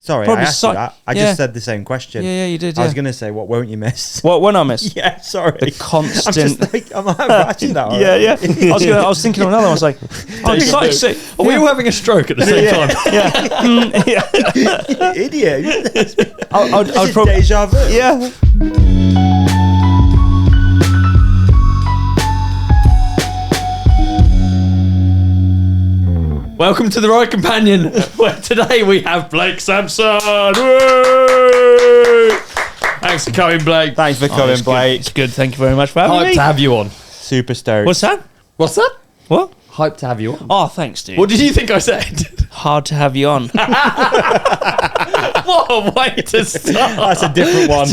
Sorry, I asked you that. I just said the same question. Yeah, you did. I was going to say, what won't you miss? What won't I miss? Yeah, sorry. The constant. I'm watching that. Yeah. I was thinking of another one. I was like, I'm excited to see. Are we all having a stroke at the same time? Yeah. Idiot. I'd probably deja vu. Yeah. Welcome to the Ride Companion, where today we have Blake Samson. Woo! Thanks for coming, Blake. Thanks for coming, Blake. It's good. Thank you very much for having me. Hyped to have you on. Super stoked. What's that? What's that? What? Hyped to have you on. Oh, thanks, dude. What did you think I said? Hard to have you on. What a way to start. That's a different one.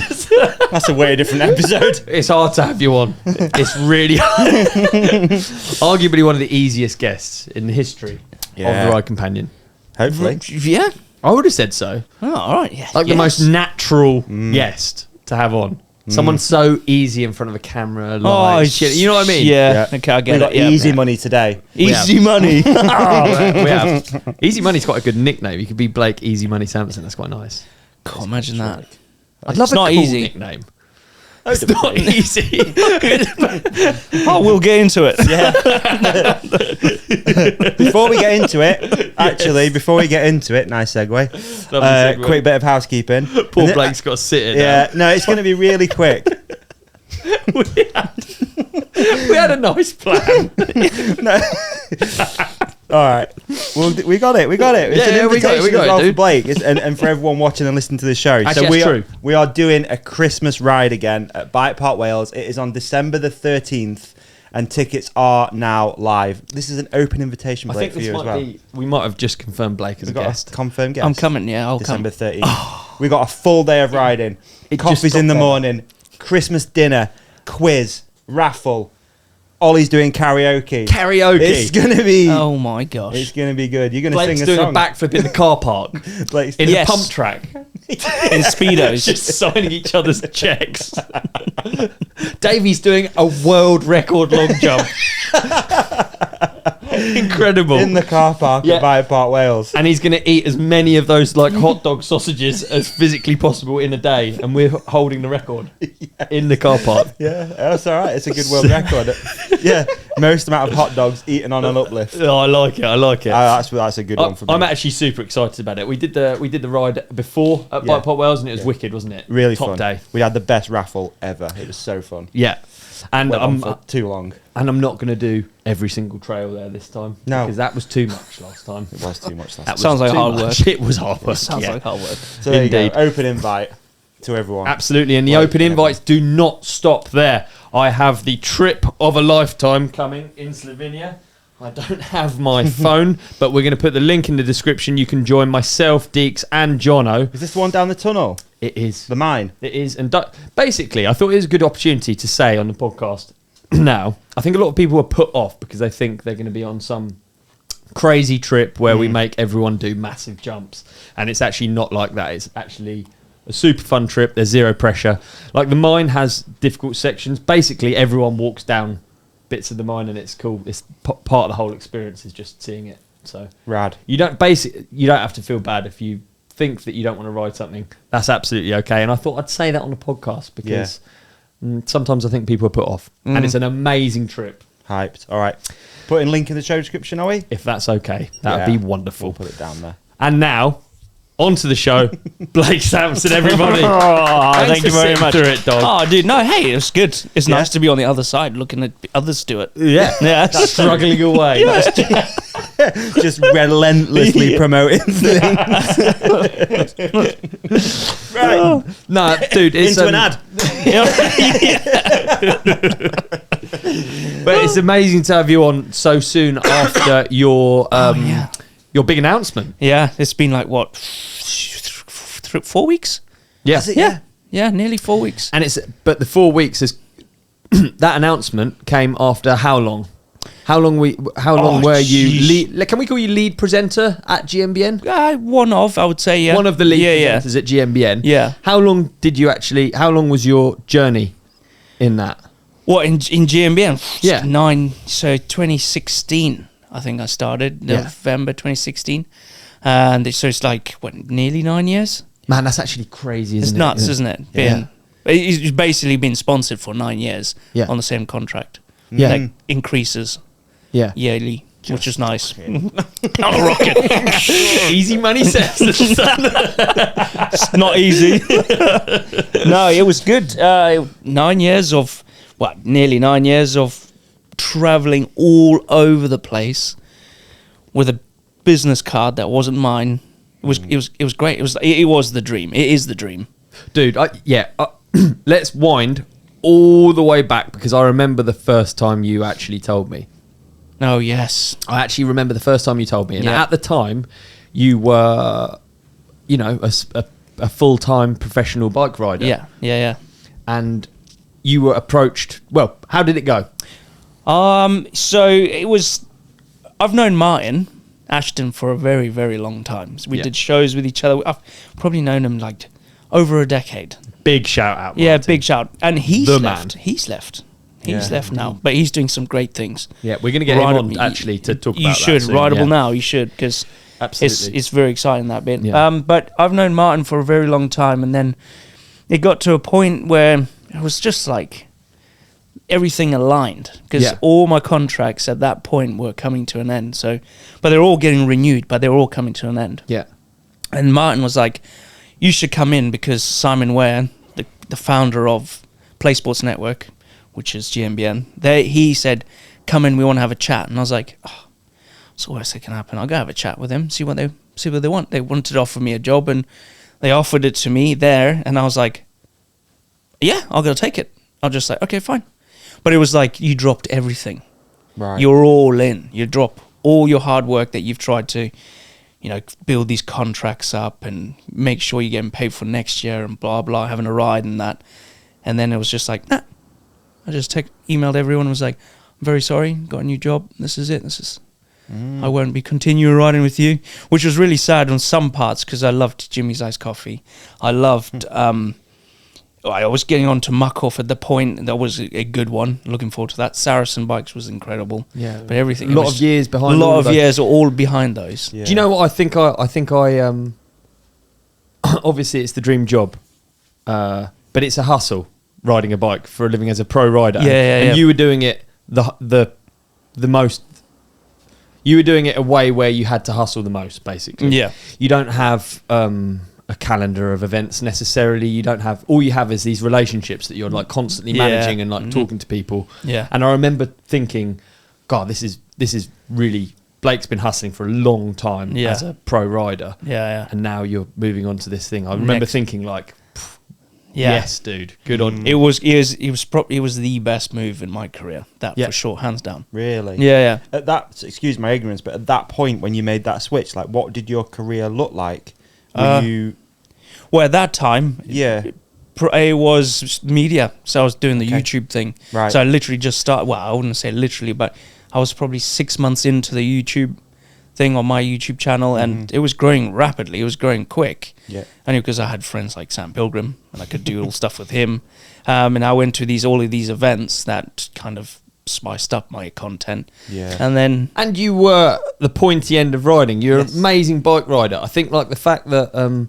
That's a way different episode. It's hard to have you on. It's really arguably one of the easiest guests in the history of the Ride Companion. Hopefully. Yeah. I would have said so. Oh, all right. Yeah. Like the most natural guest to have have on. Someone so easy in front of a camera, like shit. You know what I mean? Yeah. Okay, I get We got it. easy money today. Easy money. We have. Easy Money's quite a good nickname. You could be Blake Easy Money Sampson. That's quite nice. God, imagine that. I'd love It's not cool easy. nickname. It's not easy. Oh, we'll get into it. Yeah. Before we get into it, nice segue. Lovely segue. Quick bit of housekeeping. Poor Blake's got to sit it Yeah, down. no, it's going to be really quick. We had a nice plan. No. All right, we got it. It's Yeah, an we got it, invitation as well for dude. Blake and for everyone watching and listening to the show. Actually, so that's true. we are doing a Christmas ride again at BikePark Wales. It is on December the 13th, and tickets are now live. This is an open invitation, Blake, for you as well. We might have just confirmed Blake as a We've got guest. a confirmed guest. I'm coming, yeah. I'll come. December 13th. We got a full day of riding. It just Coffees got in the better. morning, Christmas dinner, quiz, raffle. Ollie's doing karaoke. It's gonna be. Oh my gosh. It's gonna be good. You're gonna Blake's sing a doing song. a backflip in the car park. Blake's In Yes. a pump track. In Speedos. Just signing each other's checks. Davey's doing a world record long jump. Incredible. in the car park at BikePark Wales. And he's going to eat as many of those like hot dog sausages as physically possible in a day. And we're holding the record in the car park. Yeah, that's all right. It's a good world record. Yeah, most amount of hot dogs eaten on an uplift. Oh, I like it. That's a good one for me. I'm actually super excited about it. We did the ride before at BikePark Wales and it was wicked, wasn't it? Really Top fun. day. We had the best raffle ever. It was so fun. Yeah. And Went on for too long. And I'm not going to do every single trail there this time. No. Because that was too much last time. It was too much. That Last Sounds like too hard much. work. It was hard work. Sounds like hard work. So there you Indeed. go. Open invite to everyone. Absolutely. And the Like open invites do not stop there. I have the trip of a lifetime coming in Slovenia. I don't have my phone, but we're going to put the link in the description. You can join myself, Deeks, and Jono. Is this the one down the tunnel? It is. The mine? It is. And basically, I thought it was a good opportunity to say on the podcast now, I think a lot of people are put off because they think they're going to be on some crazy trip where we make everyone do massive jumps. And it's actually not like that. It's actually a super fun trip. There's zero pressure. Like the mine has difficult sections. Basically, everyone walks down bits of the mine and it's cool. It's part of the whole experience is just seeing it. So Rad. you don't have to feel bad if you think that you don't want to ride something. That's absolutely okay. And I thought I'd say that on the podcast because sometimes I think people are put off. And it's an amazing trip. Hyped. All right. Putting link in the show description, are we? If that's okay, that would be wonderful. We'll put it down there. And now, on to the show. Blake Samson, everybody. Thank you very much. Through it, dog. Oh, dude, no, hey, it's good. It's nice to be on the other side looking at others do it. Yeah. Struggling away. Just relentlessly promoting things. Right. No, dude, it's Into an ad. But it's amazing to have you on so soon after your big announcement. Yeah, it's been like, what, 4 weeks? Yeah. Is it? Yeah. Yeah, nearly 4 weeks. And but the 4 weeks is that announcement came after how long? How long were you lead? Can we call you lead presenter at GMBN? One of, I would say, yeah. One of the lead presenters at GMBN. Yeah. How long was your journey in that? What, in GMBN? Yeah. 2016, I think I started, November 2016. And so it's like, nearly 9 years? Man, that's actually crazy, isn't it's it? nuts, isn't it? Yeah. He's basically been sponsored for 9 years on the same contract. Yeah. Like, increases yearly, which is nice. On a rocket. Easy money says. It's not easy. No, it was good. 9 years of, nearly 9 years of traveling all over the place with a business card that wasn't mine. It was great. It was the dream. It is the dream. Dude, let's wind all the way back, because I remember the first time you actually told me. Oh, yes. I actually remember the first time you told me. And at the time, you were, a full-time professional bike rider. Yeah. And you were approached. Well, how did it go? So it was. I've known Martin Ashton for a very, very long time. So we did shows with each other. I've probably known him like over a decade. Big shout out. Yeah, Martin. big shout. And he's left. Man. He's left. He's left now, but he's doing some great things. Yeah, we're going to get him on actually to talk about that. You should. Soon, Rideable now, you should, because it's very exciting, that bit. Yeah. But I've known Martin for a very long time, and then it got to a point where it was just like everything aligned, because all my contracts at that point were coming to an end. So, but they're all getting renewed, but they're all coming to an end. Yeah. And Martin was like, "You should come in," because Simon Ware, the founder of Play Sports Network, which is GMBN, he said, "Come in, we want to have a chat." And I was like, "Oh, what's the worst that can happen? I'll go have a chat with them, see what they want." They wanted to offer me a job, and they offered it to me there, and I was like, "Yeah, I'll go take it." I'll just like, "Okay, fine." But it was like you dropped everything. Right. You're all in. You drop all your hard work that you've tried to, build these contracts up and make sure you're getting paid for next year and blah blah, having a ride and that. And then it was just like, nah. I just emailed everyone and was like, "I'm very sorry, got a new job. This is it. I won't be continuing riding with you," which was really sad on some parts, because I loved Jimmy's Iced Coffee. I loved, I was getting on to Muck-Off at the point. That was a good one. Looking forward to that. Saracen Bikes was incredible. Yeah. But everything. A lot of years behind. A lot of years are all behind those. Yeah. Do you know what I think? Obviously it's the dream job, but it's a hustle, riding a bike for a living as a pro rider. And you were doing it the most. You were doing it a way where you had to hustle the most, basically. Yeah. You don't have a calendar of events necessarily. You don't have. All you have is these relationships that you're like constantly managing and like talking to people. Yeah. And I remember thinking, God, this is really. Blake's been hustling for a long time as a pro rider. Yeah. And now you're moving on to this thing. I remember thinking like, yes, dude, good on you. It was the best move in my career. That for sure, hands down. Really? Yeah. At that, excuse my ignorance, but at that point when you made that switch, like, what did your career look like? Well, at that time, it was media. So I was doing the YouTube thing. Right. So I literally just started. Well, I wouldn't say literally, but I was probably 6 months into the YouTube thing on my YouTube channel, and it was growing rapidly. It was growing quick. Yeah. Only because I had friends like Sam Pilgrim, and I could do all stuff with him. And I went to all of these events that kind of spiced up my content. Yeah. And you were the pointy end of riding. You're an amazing bike rider. I think like the fact that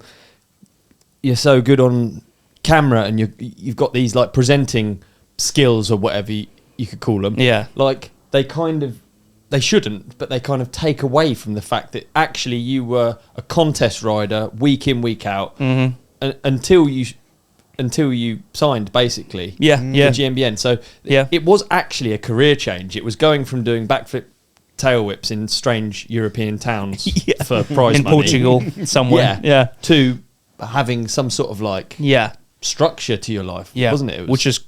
you're so good on camera and you've got these like presenting skills or whatever you could call them. Yeah. Like they shouldn't, but they kind of take away from the fact that actually you were a contest rider week in, week out until you signed basically to GMBN. So it was actually a career change. It was going from doing backflip tail whips in strange European towns for prize in money. Portugal somewhere. To having some sort of like structure to your life, wasn't it? Which is,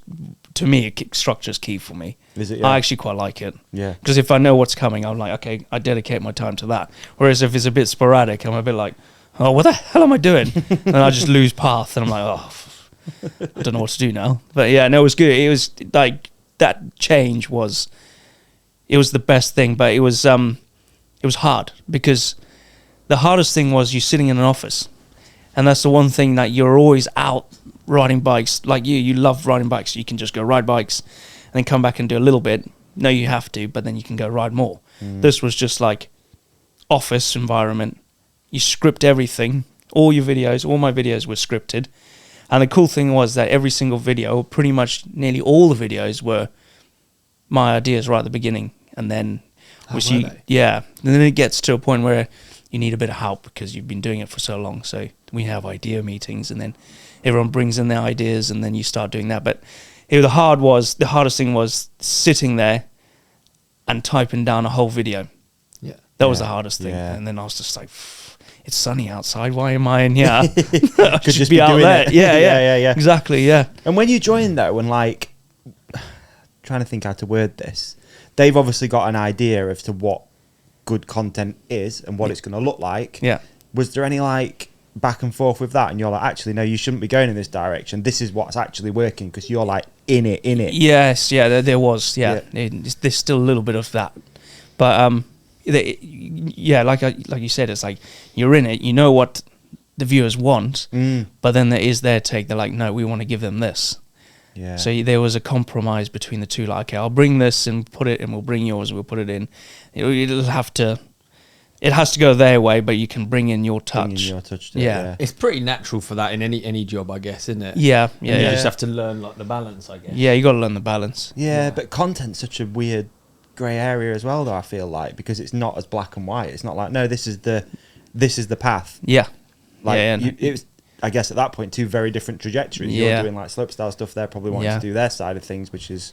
to me, structure's key for me. Is it? I actually quite like it. Yeah. Because if I know what's coming, I'm like, okay, I dedicate my time to that. Whereas if it's a bit sporadic, I'm a bit like, oh, what the hell am I doing? And I just lose path, and I'm like, oh, I don't know what to do now. But yeah, no, it was good. It was like that change was the best thing, but it was hard, because the hardest thing was you sitting in an office, and that's the one thing that you're always out riding bikes. Like you love riding bikes. You can just go ride bikes and then come back and do a little bit. No, you have to, but then you can go ride more. This was just like office environment, you script everything. All your videos, all my videos were scripted. And the cool thing was that every single video, pretty much nearly all the videos were my ideas right at the beginning. And then, and then it gets to a point where you need a bit of help because you've been doing it for so long. So we have idea meetings, and then everyone brings in their ideas, and then you start doing that. But the hardest thing was sitting there and typing down a whole video. Yeah. That was the hardest thing. Yeah. And then I was just like, it's sunny outside. Why am I in here? I Could should be out there. Yeah. Exactly, yeah. And when you join though, and like, trying to think how to word this, they've obviously got an idea as to what good content is and what it's going to look like. Yeah. Was there any like back and forth with that? And you're like, actually, no, you shouldn't be going in this direction. This is what's actually working because you're like in it. Yes, yeah, there was. Yeah. There's still a little bit of that. But, like you said, it's like you're in it, you know what the viewers want, but then there is their take. They're like, no, we want to give them this. Yeah. So there was a compromise between the two. Like, okay, I'll bring this and put it, and we'll bring yours and we'll put it in. It has to go their way, but you can bring in your touch. Yeah. It's pretty natural for that in any job, I guess, isn't it? Yeah. You just have to learn like the balance, I guess. Yeah, you got to learn the balance. Yeah, but content's such a weird grey area as well, though, I feel like, because it's not as black and white. It's not like, no, this is the path. Yeah. Like, it was, I guess at that point, two very different trajectories. Yeah. You're doing like slopestyle stuff, they're probably wanting to do their side of things, which is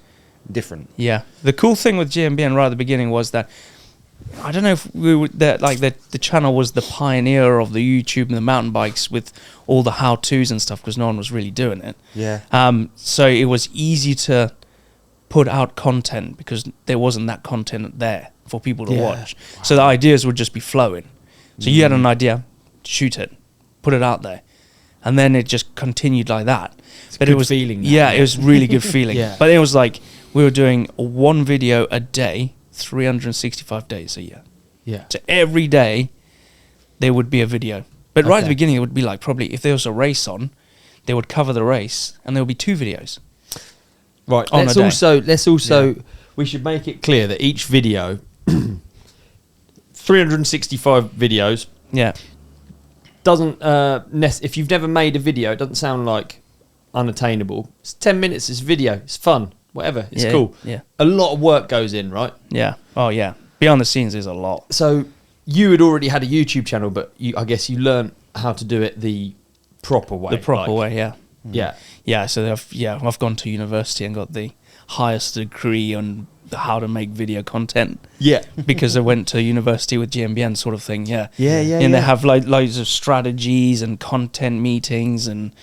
different. Yeah. The cool thing with GMBN right at the beginning was that, I don't know if the channel was the pioneer of the YouTube and the mountain bikes with all the how-tos and stuff, because no one was really doing it. Yeah. So it was easy to put out content because there wasn't that content there for people to watch. Wow. So the ideas would just be flowing. So you had an idea, shoot it, put it out there. And then it just continued like that. But it was feeling. It was really good feeling. Yeah. But it was like we were doing one video a day, 365 days a year. Yeah. So every day there would be a video. But right at the beginning it would be like, probably if there was a race on, they would cover the race and there would be 2 videos. Right. Let's also we should make it clear that each video 365 videos. Yeah. Doesn't if you've never made a video, it doesn't sound like unattainable. It's 10 minutes, it's video, it's fun, whatever, it's cool. Yeah. A lot of work goes in, right? Yeah. Oh yeah. Behind the scenes is a lot. So you had already had a YouTube channel, but I guess you learned how to do it the proper way. The proper way, yeah. Yeah. Yeah, so I've gone to university and got the highest degree on how to make video content. Yeah. Because I went to university with GMBN sort of thing, yeah. Yeah. And they have like loads of strategies and content meetings and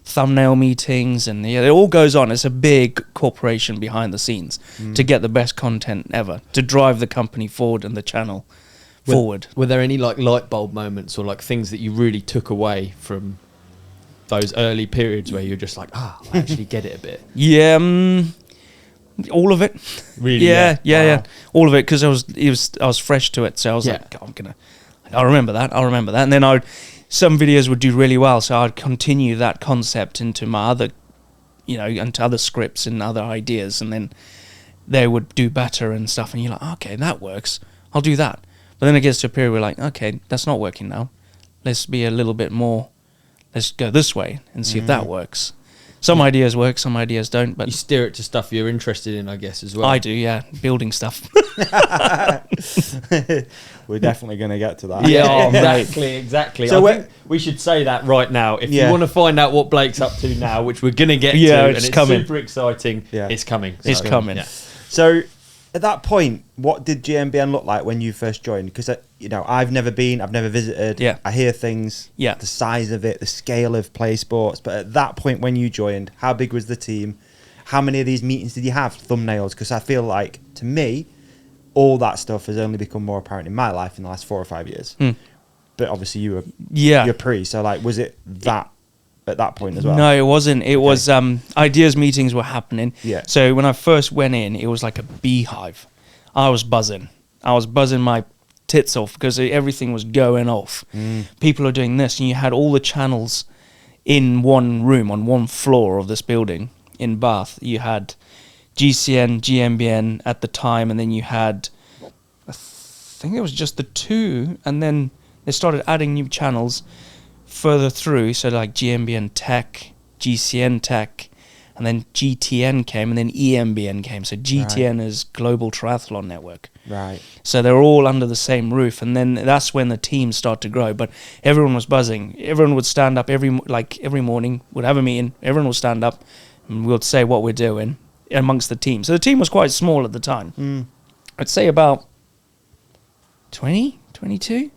thumbnail meetings, and it all goes on. It's a big corporation behind the scenes to get the best content ever, to drive the company forward and the channel forward. Were there any like light bulb moments or like things that you really took away from those early periods where you're just like, I actually get it a bit? Yeah, all of it. Really? Yeah. All of it, because I was fresh to it, so I was like, I'll remember that. And then some videos would do really well, so I'd continue that concept into my other, into other scripts and other ideas, and then they would do better and stuff, and you're like, okay, that works, I'll do that. But then it gets to a period where like, okay, that's not working now, let's be a little bit more, let's go this way and see if that works. Some ideas work, some ideas don't, but you steer it to stuff you're interested in, I guess, as well. I do, yeah, building stuff. We're definitely going to get to that. Yeah, exactly. So I think we should say that right now. If you want to find out what Blake's up to now, which we're going to get to, and it's coming. Super exciting, it's coming. It's coming. Yeah. So at that point, what did GMBN look like when you first joined? Because I've never been, I've never visited. Yeah. I hear things. Yeah. The size of it, the scale of play sports. But at that point, when you joined, how big was the team? How many of these meetings did you have? Thumbnails? Because I feel like, to me, all that stuff has only become more apparent in my life in the last 4 or 5 years. But obviously, you're pre. So like, was it that at that point as well? No, it wasn't. It was ideas meetings were happening. Yeah. So when I first went in, it was like a beehive. I was buzzing my tits off because everything was going off. People are doing this, and you had all the channels in one room on one floor of this building in Bath. You had GCN, GMBN at the time, and then you had, I think it was just the 2, and then they started adding new channels further through. So like GMBN Tech, GCN Tech, and then GTN came, and then EMBN came. So GTN is Global Triathlon Network. Right. So they're all under the same roof, and then that's when the teams start to grow. But everyone was buzzing. Everyone would stand up every morning. We'd have a meeting. Everyone would stand up, and we'd say what we're doing amongst the team. So the team was quite small at the time. I'd say about 20, 22.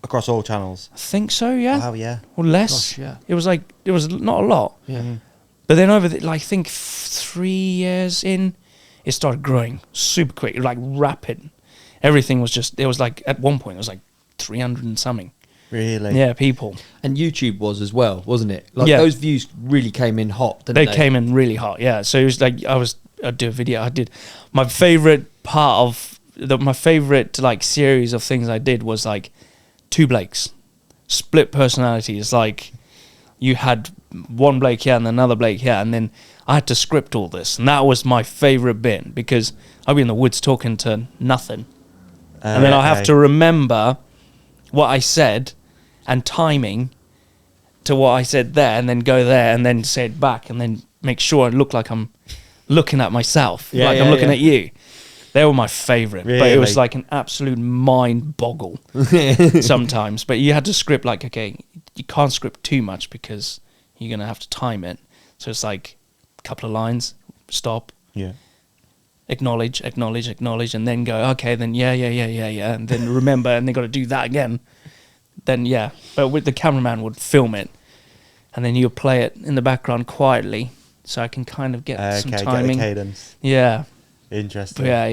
Across all channels. I think so. Yeah. Wow. Yeah. Or less. Gosh, yeah. It was not a lot. Yeah. But then over the, I think 3 years in, it started growing super quick, like rapid. Everything was just, it was like, at one point, it was like 300 and something. Really? Yeah, people. And YouTube was as well, wasn't it? Like Yeah. those views really came in hot, didn't they? They came in really hot, yeah. So it was like, I'd do a video. I did, my favorite part of, my favorite like series of things I did was like 2 Blakes. Split personalities, like you had one Blake here and another Blake here, and then I had to script all this, and that was my favorite bit, because I'd be in the woods talking to nothing, and then I have to remember what I said and timing to what I said there, and then go there and then say it back, and then make sure I look like I'm looking at myself, like I'm looking at you. They were my favorite, but it Really? was like an absolute mind boggle sometimes. But you had to script like, okay, you can't script too much because you're going to have to time it. So it's like a couple of lines, stop, Yeah. acknowledge, and then go, okay, then yeah, and then remember, and they got to do that again. Then yeah, but with the cameraman would film it, and then you play it in the background quietly, so I can kind of get some timing. Get the cadence. Yeah, Interesting. but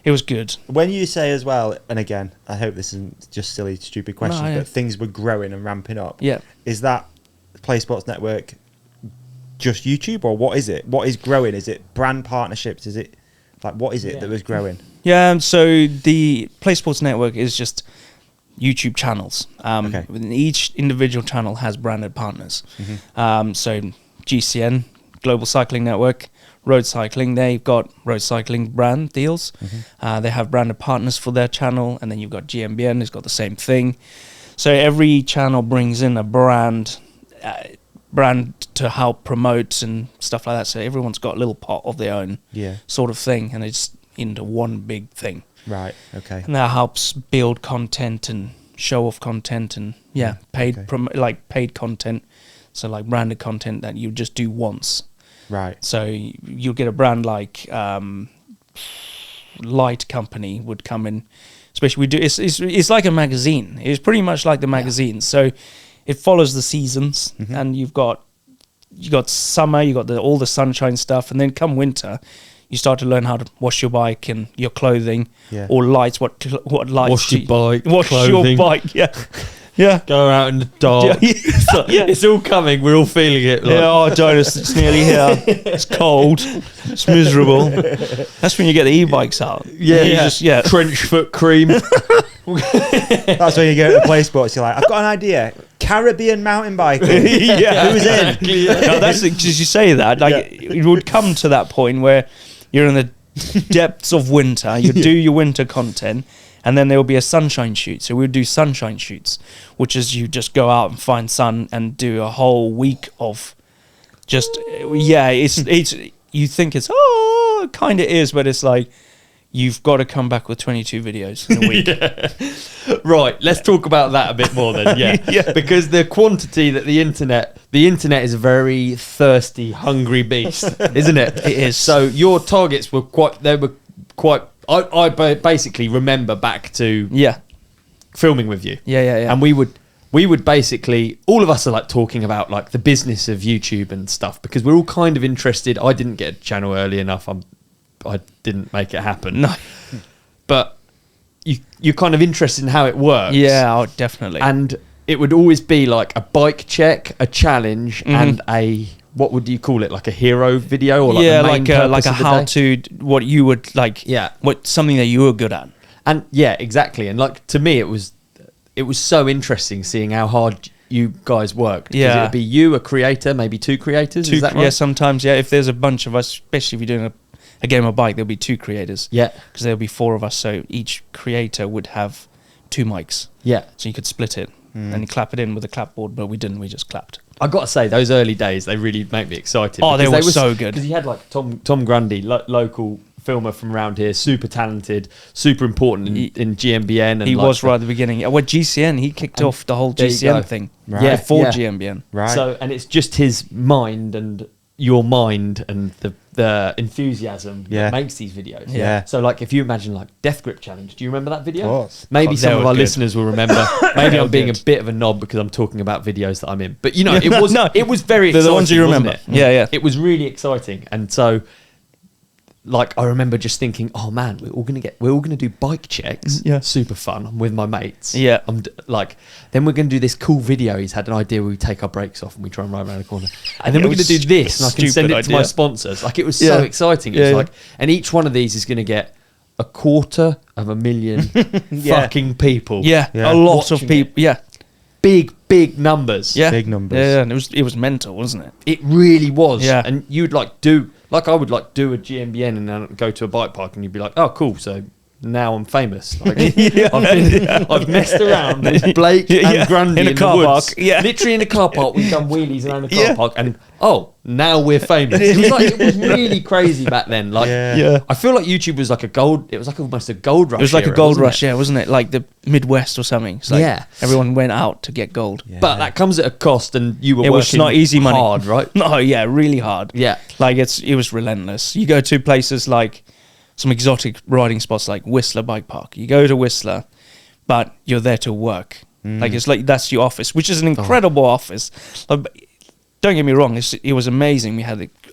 it was good. When you say as well, and again, I hope this isn't just silly, stupid questions, No, yeah. but things were growing and ramping up. Yeah. Is that Play Sports Network just YouTube, or what is it? What is growing? Is it brand partnerships? Is it like, what is it that was growing? Yeah, so the Play Sports Network is just YouTube channels. Okay. Each individual channel has branded partners. So GCN, Global Cycling Network, Road Cycling, they've got road cycling brand deals. They have branded partners for their channel, and then you've got GMBN, who's got the same thing. So every channel brings in a brand to help promote and stuff like that. So everyone's got a little pot of their own sort of thing, and it's into one big thing. Right. Okay. And that helps build content and show off content, and paid paid content. So like branded content that you just do once. Right. So you'll get a brand like Light Company would come in, especially it's like a magazine. It's pretty much like the magazine. So it follows the seasons, and you got summer, you got all the sunshine stuff, and then come winter, you start to learn how to wash your bike and your clothing, or lights. What lights? Wash your bike, wash clothing. your bike. Yeah, yeah. Go out in the dark. It's all coming. We're all feeling it. Like. Yeah, oh, Jonas, it's nearly here. It's cold. It's miserable. That's when you get the e-bikes out. Yeah. Trench foot cream. That's when you go to Play Sports. You're like, I've got an idea. Caribbean mountain biking. Who's in? No, that's because you say that. Like it would come to that point where you're in the depths of winter. You do your winter content, and then there will be a sunshine shoot. So we would do sunshine shoots, which is you just go out and find sun and do a whole week of just it's you think it's it kind of is, but it's like you've got to come back with 22 videos in a week. Right, let's talk about that a bit more then. Yeah. Because the quantity that the internet is a very thirsty, hungry beast, isn't it? It is. So your targets were quite. I basically remember back to filming with you. Yeah. And we would basically, all of us are like talking about like the business of YouTube and stuff, because we're all kind of interested. I didn't get a channel early enough. I didn't make it happen. No. But you're kind of interested in how it works. Yeah, definitely. And it would always be like a bike check, a challenge, and a, what would you call it? Like a hero video, or like the main like a how to, what you would like, what something that you were good at. And yeah, exactly. And like to me, it was so interesting seeing how hard you guys worked. Yeah, it would be you, a creator, maybe 2 creators. Is that right? Yeah, sometimes. Yeah, if there's a bunch of us, especially if you're doing a game of bike, there'll be 2 creators. Yeah, because there'll be 4 of us, so each creator would have 2 mics, Yeah. so you could split it and you clap it in with a clapboard, but we didn't. We just clapped. I got to say, those early days, they really make me excited. Oh, because they were so good. Because you had like Tom Grundy, local filmer from around here, super talented, super important in GMBN. And He like was right at the beginning. Well, GCN, he kicked off the whole there you GCN go. thing Yeah. before GMBN. Right. So, and it's just his mind and your mind and the enthusiasm that makes these videos. Yeah. So, like, if you imagine like Death Grip Challenge, do you remember that video? Of course. Maybe Oh, some they of were our good. listeners will remember. Maybe I'm being good. a bit of a knob because I'm talking about videos that I'm in. But you know, it was it was very They're exciting. the ones you wasn't remember. it? Yeah, yeah. It was really exciting, and so. Like I remember just thinking, oh man, we're all gonna do bike checks. Yeah. Super fun. I'm with my mates. Yeah. Then we're gonna do this cool video. He's had an idea where we take our brakes off and we try and ride around the corner. And then It we're gonna was do this, and I can stupid send it to my idea. sponsors. Like it was so Yeah. exciting. It Yeah, was yeah. like, and each one of these is gonna get 250,000 fucking people. Yeah, Yeah. a lot of Watching people. Yeah, Big numbers. yeah, Big numbers. Yeah, and it was mental, wasn't it? It really was. Yeah. And you'd I would do a GMBN and then go to a bike park and you'd be like, oh, cool. So now I'm famous. Like, I've messed around with Blake and Grundy in a car the park. woods. Yeah. Literally in a car park. We've done wheelies around the car Yeah. park and now we're famous. It was really crazy back then. Like, Yeah. I feel like YouTube was like almost a gold rush. It was like a era, gold wasn't rush, it? yeah, wasn't it? Like the Midwest or something. It's like Yeah. everyone went out to get gold. Yeah. But that comes at a cost, and you were It was working not easy money. hard, right? No, yeah, really hard. Yeah. Like it was relentless. You go to places like some exotic riding spots like Whistler Bike Park. You go to Whistler, but you're there to work. Like it's like that's your office, which is an incredible office. Like, don't get me wrong, it was amazing.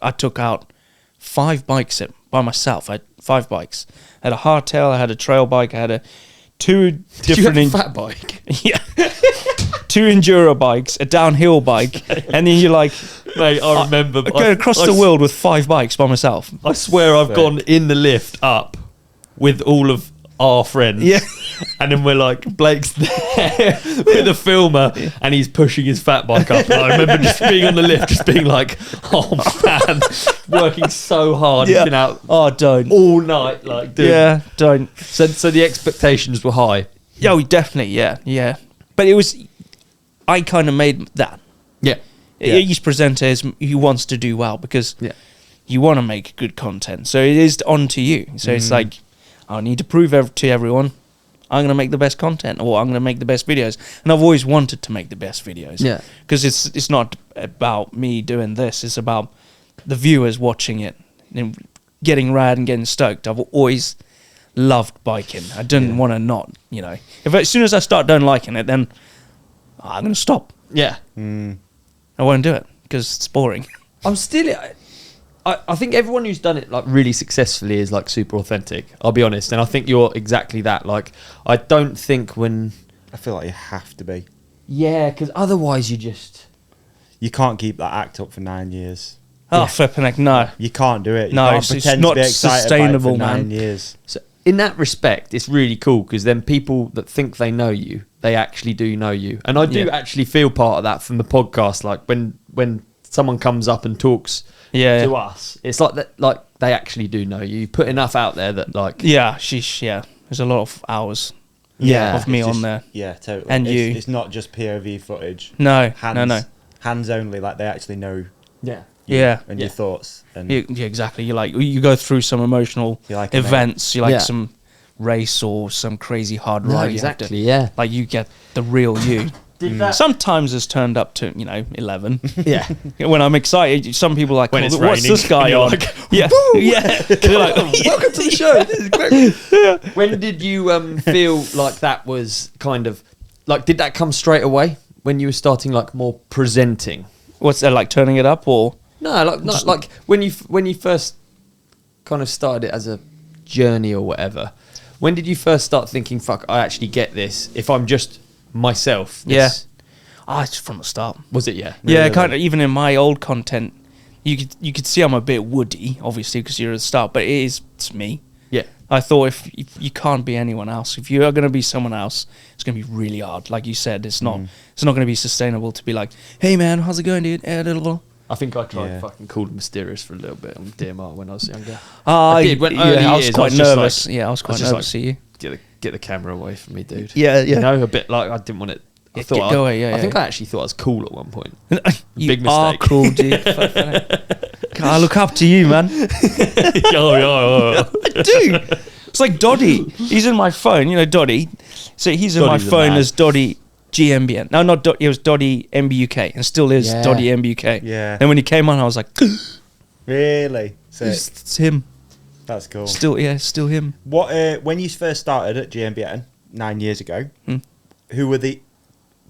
I took out 5 bikes by myself. I had 5 bikes. I had a hardtail, I had a trail bike, I had 2 Did you have different a fat bike? yeah. 2 enduro bikes, a downhill bike, and then you're like, Mate, I remember. I go across the world with 5 bikes by myself. I swear I've gone in the lift up with all of our friends. Yeah. And then we're like, Blake's there with a filmer and he's pushing his fat bike up. And I remember just being on the lift, just being like, oh man, working so hard. Yeah. Been out Oh, don't. all night. Like, dude. Yeah, don't. So the expectations were high. Yeah, definitely, yeah. But I kind of made that. Yeah. Each presenter he wants to do well because you want to make good content. So it is on to you. So it's like, I need to prove to everyone I'm going to make the best content or I'm going to make the best videos. And I've always wanted to make the best videos. Yeah. Because it's not about me doing this. It's about the viewers watching it and getting rad and getting stoked. I've always loved biking. I didn't want to not, as soon as I start don't liking it, then I'm going to stop. Yeah. I won't do it because it's boring. I'm still... I think everyone who's done it like really successfully is like super authentic. I'll be honest, and I think you're exactly that. Like, I don't think I feel like you have to be. because otherwise You can't keep that act up for 9 years. Oh, flipping heck, no. You can't do it. You No, can't it's pretend not to be excited sustainable, about it for man. 9 years. So in that respect, it's really cool because then people that think they know you, they actually do know you, and I do actually feel part of that from the podcast. Like when someone comes up and talks to us, it's like that. Like they actually do know you. You put enough out there that like There's a lot of hours of me It's on just- there. Yeah, totally. And you. It's not just POV footage. No, Hands, no. Hands only. Like they actually know yeah. you Yeah. and your thoughts. And Yeah, exactly. You go through some emotional You're like a mate. events. You like Yeah. some race or some crazy hard No, ride. You have to- exactly. Yeah. like you get the real you. Sometimes it's turned up to 11. Yeah. When I'm excited, some people are like, When oh, it's what's raining, this guy and you're on? like, yeah, They're like, Welcome to the show. This is great. When did you feel like that was kind of like? Did that come straight away when you were starting like more presenting? what's that like? Turning it up or? No, like when you first kind of started it as a journey or whatever. When did you first start thinking, "Fuck, I actually get this"? If I'm just myself, this, It's from the start. Was it? Yeah, Yeah, kind of. Even in my old content, you could see I'm a bit woody, obviously, because you're at the start. But it's me. Yeah, I thought if you can't be anyone else, if you are going to be someone else, it's going to be really hard. Like you said, it's not going to be sustainable to be like, hey man, how's it going, dude? I think I tried Yeah. fucking Cool and Mysterious for a little bit on DMR when I was younger. I did, when early I was years, quite I was just nervous. like- I was quite just nervous. like- See you. Yeah, get the camera away from me, dude. Yeah, yeah. You know, a bit like I didn't want it. I thought go away, I think I actually thought I was cool at one point. You Big are mistake. cool, dude. I look up to you, man. I I do. It's like Doddy. He's in my phone. You know Doddy. So he's in Doddy's my a phone man. as Doddy GMBN. No, not Doddy. It was Doddy MBUK, and still is Yeah. Doddy MBUK. Yeah. And when he came on, I was like, Really? Sick. it's him. That's cool. Still, yeah, still him. What when you first started at GMBN 9 years ago? Who were the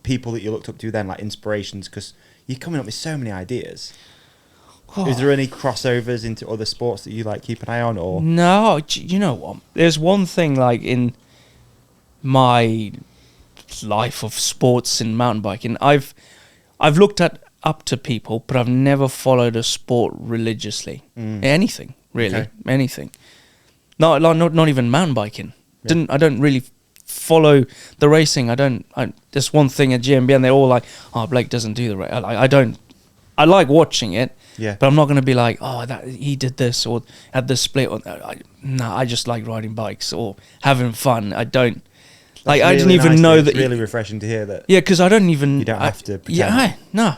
people that you looked up to then, like inspirations? Because you're coming up with so many ideas. Is there any crossovers into other sports that you like keep an eye on, or No, you know what? There's one thing like in my life of sports and mountain biking. I've looked up to people, but I've never followed a sport religiously. Anything really, Okay. anything. Not even mountain biking. Yeah. I don't really follow the racing. There's one thing at GMBN. They're all like, "Oh, Blake doesn't do the race." I don't. I like watching it. Yeah. But I'm not going to be like, oh, that he did this or had this split. Or, I just like riding bikes or having fun. I don't. That's I didn't really even nice know to- that. It's really refreshing to hear that. Yeah, because I don't even. You don't have to pretend. Yeah, no.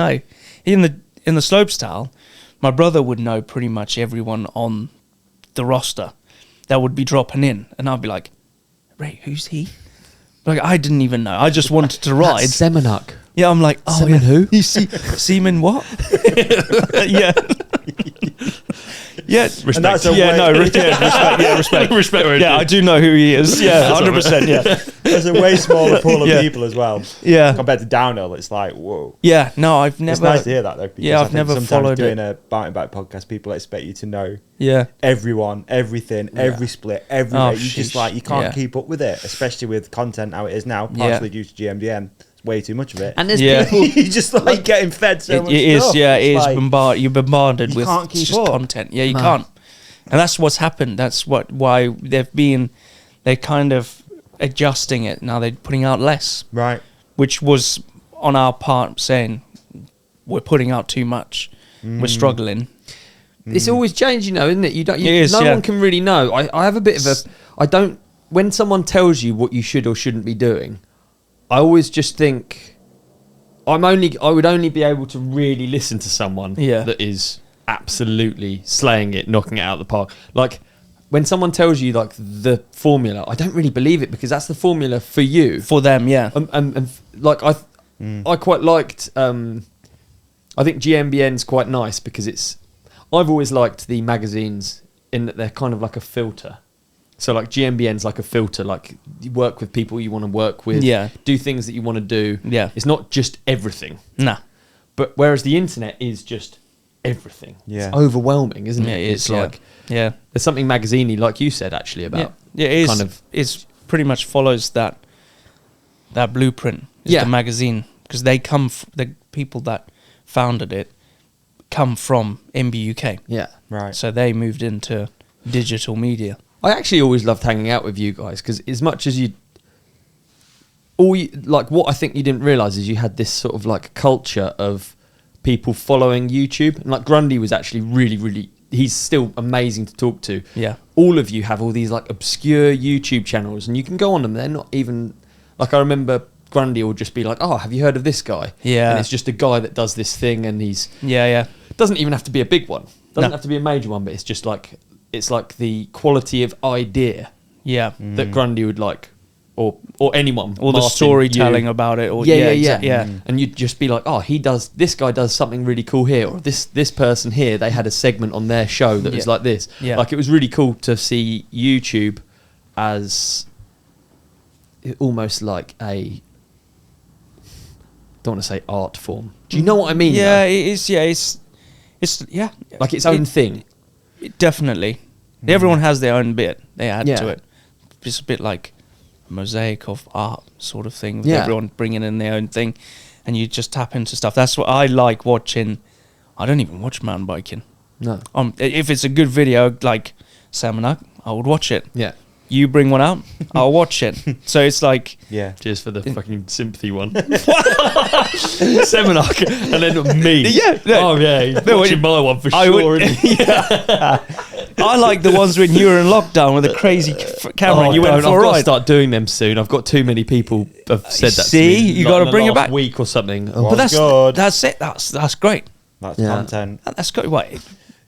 No. In the slopestyle, my brother would know pretty much everyone on the roster that would be dropping in, and I'd be like, Ray, who's he? Like I didn't even know. I just wanted to ride. Semenuk. Yeah, I'm like, oh, Seaman yeah. who? You see, Seaman what? Yeah. Yeah, And that's a yeah, way- no, respect. Respect where it Yeah, is. I do know who he is. Yeah, 100%. Yeah, There's a way smaller pool of Yeah. people as well. yeah, Compared to downhill, it's like, whoa. yeah. No, I've never. It's nice to hear that though. Because Yeah, I I've think never sometimes followed doing it. a mountain bike podcast, people expect you to know Yeah, everyone, everything, every split, every Oh, race. You just sheesh. like you can't Yeah. keep up with it, especially with content how it is now, Yeah. partially due to GMBN. It's way too much of it. And there's Yeah. people. you just like getting fed so it much is. stuff. Yeah, it It's is. like, You're bombarded you with can't keep just up. content. Yeah, you No. can't. And that's what's happened. That's why they're kind of adjusting it now. They're putting out less, right. which was on our part saying we're putting out too much. We're struggling. It's always changed, you know, isn't it? It is, no yeah. one can really know. I have a bit of a. I don't. When someone tells you what you should or shouldn't be doing, I always just think I would only be able to really listen to someone Yeah. that is absolutely slaying it, knocking it out of the park. Like when someone tells you like the formula, I don't really believe it because that's the formula for you. For them, yeah. And like I quite liked. I think GMBN's quite nice because I've always liked the magazines in that they're kind of like a filter. So like GMBN's like a filter, like you work with people you want to work with, Yeah. do things that you want to do. Yeah. It's not just everything. Nah. But whereas the internet is just everything. Yeah. It's overwhelming, isn't Yeah, it? it It's is, yeah. like Yeah. there's something magazine-y, like you said actually about. Yeah, it is. kind of It's pretty much follows that blueprint. Is Yeah. the magazine because the people that founded it come from MBUK, yeah. Right. so they moved into digital media. I actually always loved hanging out with you guys because as much as what I think you didn't realise is you had this sort of like culture of people following YouTube. And like Grundy was actually really, really, he's still amazing to talk to. Yeah. All of you have all these like obscure YouTube channels and you can go on them. They're not even, like I remember Grundy will just be like, oh, have you heard of this guy? Yeah. And it's just a guy that does this thing and Yeah. doesn't even have to be a big one. Doesn't No. have to be a major one, but it's just like, it's like the quality of idea Yeah. that Grundy would like, or anyone, Or the Martin, storytelling you. about it. Or Yeah. Yeah. And you'd just be like, oh, this guy does something really cool here, or this person here, they had a segment on their show that was Yeah. like this. Yeah. Like it was really cool to see YouTube as almost like a, don't want to say art form. Do you know what I mean? Yeah, though? it is. Yeah, it's yeah, Like its own thing. Definitely. Everyone has their own bit they add Yeah. to it. It's a bit like a mosaic of art sort of thing with Yeah. everyone bringing in their own thing and you just tap into stuff. That's what I like watching. I don't even watch mountain biking. No. If it's a good video like Semenuk, I would watch it. Yeah. You bring one out, I'll watch it. So it's like, Yeah. Cheers for the fucking sympathy one. Semenuk, and then me. Yeah, no. Oh yeah, he's No, watching my one for I sure. would- isn't he? I like the ones when you were in lockdown with a crazy camera and you went for a I've got to ride. start doing them soon. I've got too many people have said that. See? to me, You like, gotta in the bring it last back. week or something. Well, But that's good. that's it. That's great. That's Yeah. content. That's good. What? It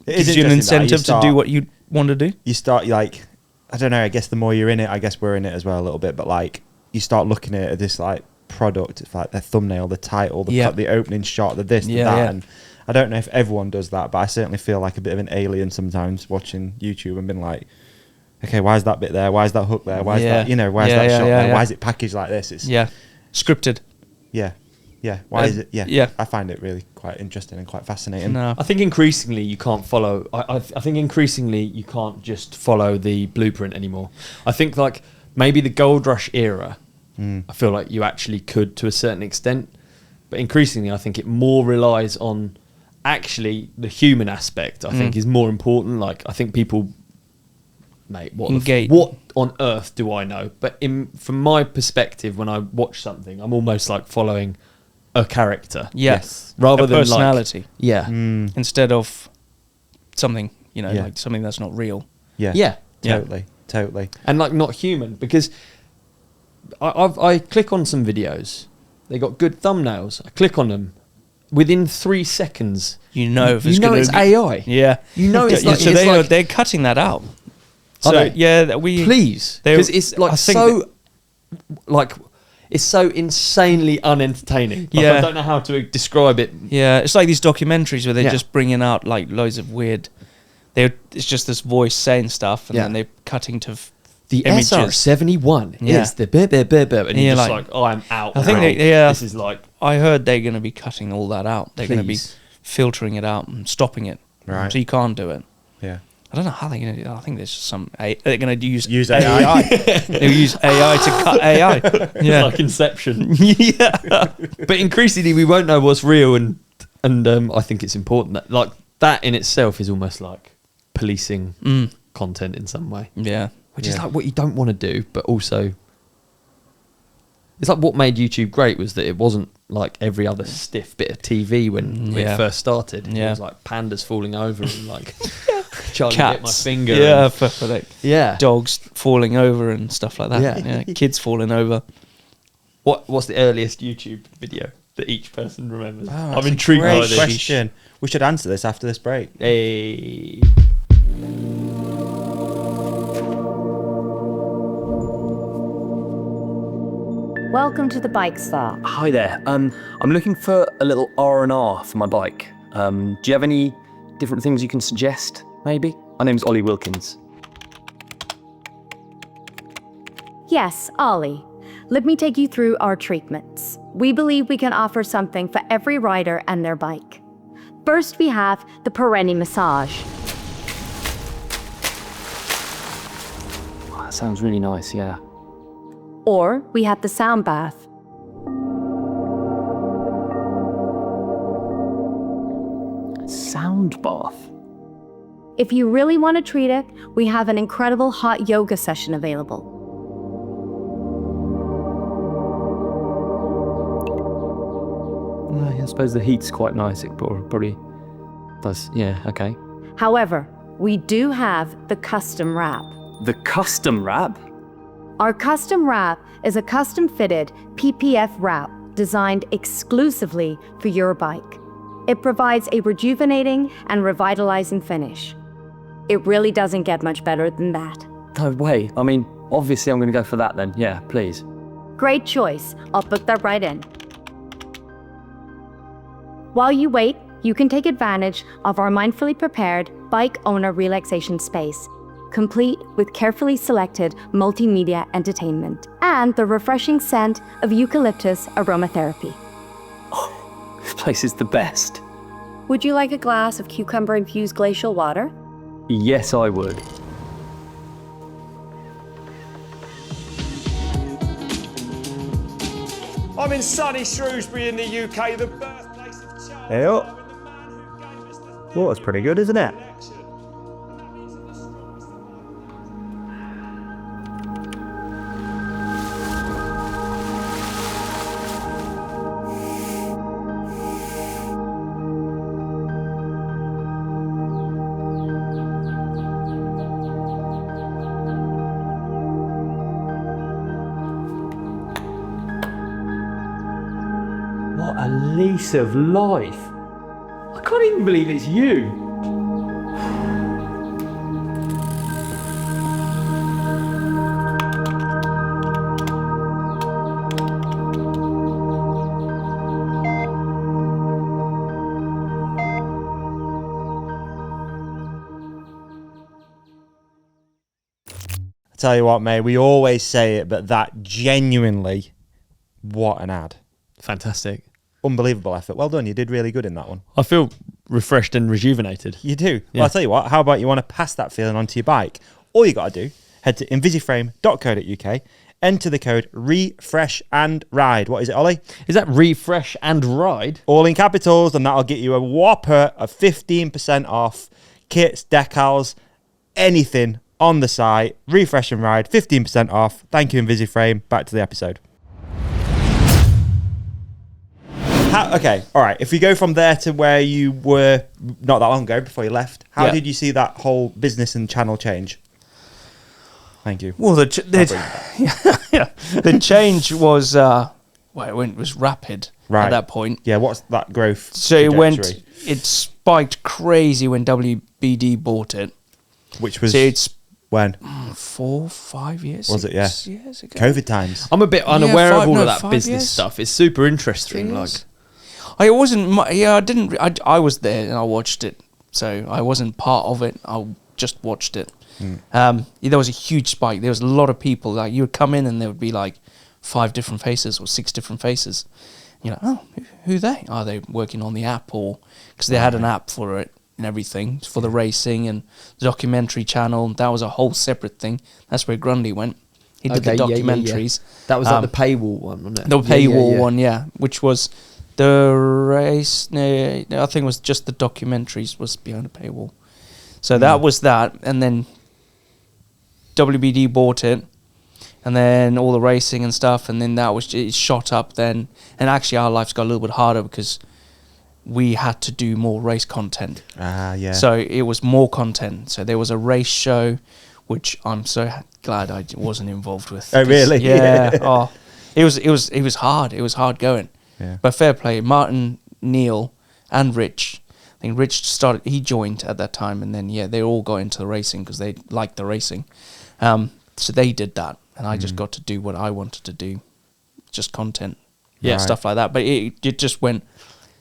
It is gives you an interesting that incentive to do start- what you want to do. You start like, I don't know. I guess the more you're in it, I guess we're in it as well a little bit. But like, you start looking at this like product. It's like the thumbnail, the title, the opening shot, the this, the Yeah, that. yeah. And I don't know if everyone does that, but I certainly feel like a bit of an alien sometimes watching YouTube and being like, okay, why is that bit there? Why is that hook there? Why is that, why is that shot there? Why is it packaged like this? It's Scripted. yeah. Why is it? Yeah. Yeah. I find it really quite interesting and quite fascinating. No. I think increasingly you can't follow. I think increasingly you can't just follow the blueprint anymore. I think like maybe the gold rush era, I feel like you actually could to a certain extent, but increasingly I think it more relies on actually the human aspect. I think is more important. Like I think people, mate, what on earth do I know? But from my perspective, when I watch something, I'm almost like following a character. Yes. Rather a than personality. like, yeah. Instead of something, Yeah. like something that's not real. Yeah. Yeah. Totally. And like not human, because I click on some videos, they got good thumbnails, I click on them, within 3 seconds You know if you it's know gonna it's be- AI. Yeah. You know it's like, so it's like they're cutting that out. Are So they? yeah, we please, they- because it's like I think so like it's so insanely unentertaining. Like, Yeah. I don't know how to describe it. Yeah, it's like these documentaries where they're Yeah. just bringing out like loads of weird. It's just this voice saying stuff, and Yeah. then they're cutting to The images. SR71 Yeah. is the blah, blah, blah, blah, and Yeah, you're just like- like, oh, I'm out. I think now. This is like, I heard they're going to be cutting all that out. They're going to be Please. filtering it out and stopping it. Right. So you can't do it. Yeah. I don't know how they're going to do that. I think there's some. They're going to use AI. They'll use AI to cut AI. Yeah. like Inception. Yeah. But increasingly, we won't know what's real, and I think it's important that like that in itself is almost like policing content in some way, Yeah. which is like what you don't want to do, but also it's like what made YouTube great was that it wasn't like every other stiff bit of TV when it first started. It Yeah. was like pandas falling over and like Charlie Cats. hit my finger. Yeah. and- For like yeah. dogs falling over and stuff like that. Yeah. Kids falling over. What's the earliest YouTube video that each person remembers? Oh, I'm that's a intrigued by great this. question. We should answer this after this break. Hey. Welcome to the Bike Star. Hi there. I'm looking for a little R&R for my bike. Do you have any different things you can suggest, maybe? My name's Olly Wilkins. Yes, Olly. Let me take you through our treatments. We believe we can offer something for every rider and their bike. First, we have the Perenni massage. Oh, that sounds really nice, yeah. Or we have the sound bath. Sound bath. If you really want to treat it, we have an incredible hot yoga session available. I suppose the heat's quite nice. It probably does. Yeah, okay. However, we do have the custom wrap. The custom wrap? Our custom wrap is a custom-fitted PPF wrap designed exclusively for your bike. It provides a rejuvenating and revitalizing finish. It really doesn't get much better than that. No way. I mean, obviously I'm going to go for that then. Yeah, please. Great choice. I'll put that right in. While you wait, you can take advantage of our mindfully prepared bike owner relaxation space, complete with carefully selected multimedia entertainment and the refreshing scent of eucalyptus aromatherapy. This place is the best. Would you like a glass of cucumber-infused glacial water? Yes, I would. I'm in sunny Shrewsbury in the UK, the birthplace of Charles Hey, oh. Darwin, the man who gave us the first Water's pretty good, isn't it? election. That means that the strongest a lease of life. I can't even believe it's you. Tell you what, mate, we always say it, but that genuinely, what an ad. Fantastic. Unbelievable effort. Well done. You did really good in that one. I feel refreshed and rejuvenated. You do. Yeah. Well, I'll tell you what, how about you want to pass that feeling onto your bike? All you got to do, head to invisiframe.co.uk, enter the code refresh and ride. What is it, Ollie? Is that refresh and ride? All in capitals, and that'll get you a whopper of 15% off kits, decals, anything on the site. Refresh and ride, 15% off. Thank you, Invisiframe. Back to the episode. Okay, all right. If we go from there to where you were not that long ago before you left, how did you see that whole business and channel change? Thank you. Well, the change was it was rapid at that point. Yeah, what's that growth? So it spiked crazy when WBD bought it. Which was it's when 4, 5 years. Was it? Yeah, 6 years ago. COVID times. I'm a bit unaware of all of that 5 business years. stuff. It's super interesting. Like, I wasn't. I didn't. I was there and I watched it, so I wasn't part of it. I just watched it. There was a huge spike. There was a lot of people. Like, you would come in and there would be like 5 different faces or 6 different faces. You're like, oh, who are they? Are they working on the app, or because they had an app for it and everything for the racing and the documentary channel? That was a whole separate thing. That's where Grundy went. He did the documentaries. That was like the paywall one, wasn't it? The paywall one, which was the race. No, I think it was just the documentaries was behind a paywall. So that was that, and then WBD bought it, and then all the racing and stuff, and then it shot up then. And actually, our lives got a little bit harder because we had to do more race content. So it was more content. So there was a race show, which I'm so glad I wasn't involved with. Oh, really? Yeah. It was hard. It was hard going. Yeah. But fair play. Martin, Neil, and Rich. I think Rich he joined at that time, and then they all got into the racing because they liked the racing. So they did that, and I just got to do what I wanted to do, just content, stuff like that. But it just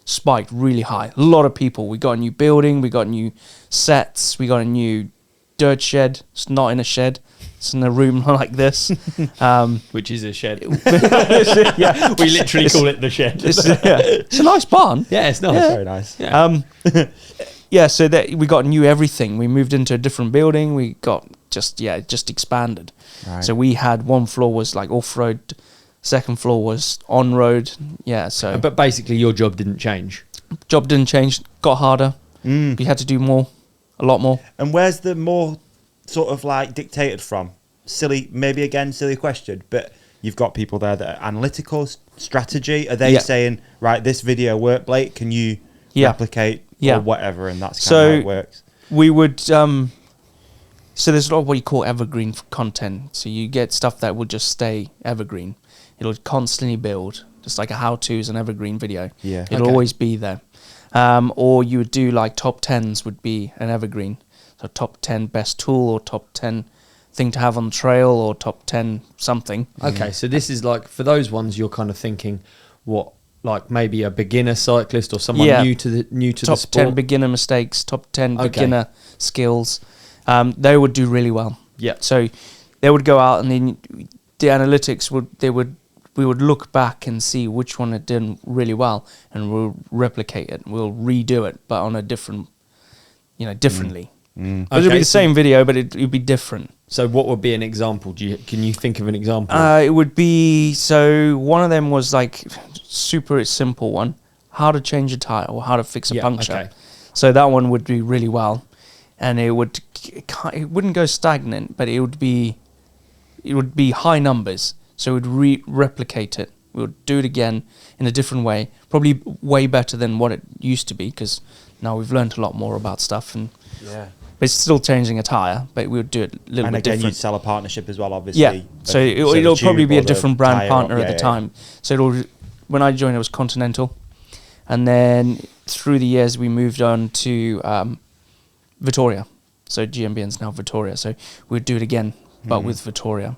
spiked really high. A lot of people. We got a new building, we got new sets, we got a new dirt shed. It's not in a shed. It's in a room like this. Which is a shed. We literally call it the shed. It's a nice barn. Yeah, it's nice. Yeah. Very nice. Yeah. So that we got new everything. We moved into a different building. We got just expanded. Right. So we had one floor was like off-road, second floor was on-road. Yeah, so... But basically your job didn't change. Job didn't change. Got harder. We had to do more. A lot more. And where's the more sort of like dictated from? Silly question, but you've got people there that are analytical, strategy. Are they saying, right, this video worked, Blake, can you replicate or whatever? And that's kind of how it works. We would... So there's a lot of what you call evergreen content. So you get stuff that will just stay evergreen. It'll constantly build. Just like a how-to is an evergreen video. Yeah. It'll always be there. Or you would do like top 10s would be an evergreen. So top 10 best tool or top 10 thing to have on the trail or top 10 something. Okay, so this is like, for those ones you're kind of thinking, what, like maybe a beginner cyclist or someone new to the top sport? 10 beginner mistakes, top 10 beginner skills. They would do really well. Yeah. So they would go out and then the analytics we would look back and see which one had done really well, and we'll replicate it. We'll redo it, but on a different, differently. It would be the same video, but it'd be different. So what would be an example? Can you think of an example? It would be, so one of them was like super simple one, how to change a tire or how to fix a puncture. Okay. So that one would do really well, and it wouldn't go stagnant, but it would be high numbers. So we'd replicate it. We would do it again in a different way, probably way better than what it used to be, because now we've learned a lot more about stuff. But it's still changing a tyre, but we would do it a little bit different. And again, you'd sell a partnership as well, obviously. Yeah, so it'll probably be a different brand partner at the time. So when I joined, it was Continental. And then through the years, we moved on to Vittoria. So GMBN's now Vittoria. So we'd do it again, but with Vittoria.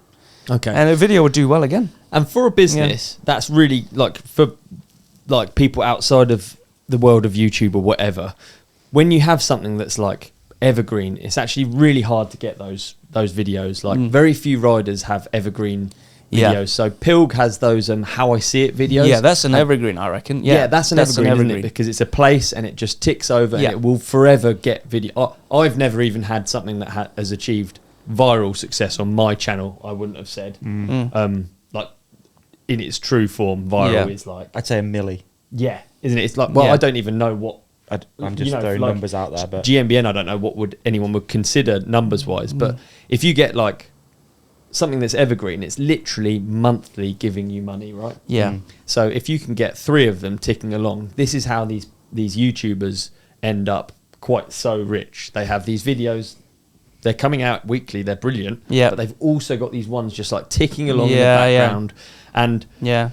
Okay. And the video would do well again. And for a business, that's really like for like people outside of the world of YouTube or whatever, when you have something that's like evergreen, it's actually really hard to get those videos. Like very few riders have evergreen videos. So Pilg has those How I See It videos. Yeah, that's an evergreen, I reckon. Yeah, that's an evergreen, isn't it? Because it's a place and it just ticks over and it will forever get video. I've never even had something that has achieved viral success on my channel. I wouldn't have said like in its true form, viral is like, I'd say a milli. Yeah, isn't it? It's like, well, I don't even know what. I'm just throwing like numbers out there, but GMBN, I don't know what anyone would consider numbers wise. But if you get like something that's evergreen, it's literally monthly giving you money, right? Yeah. So if you can get 3 of them ticking along, this is how these YouTubers end up quite so rich. They have these videos. They're coming out weekly. They're brilliant. Yeah. But they've also got these ones just like ticking along in the background. And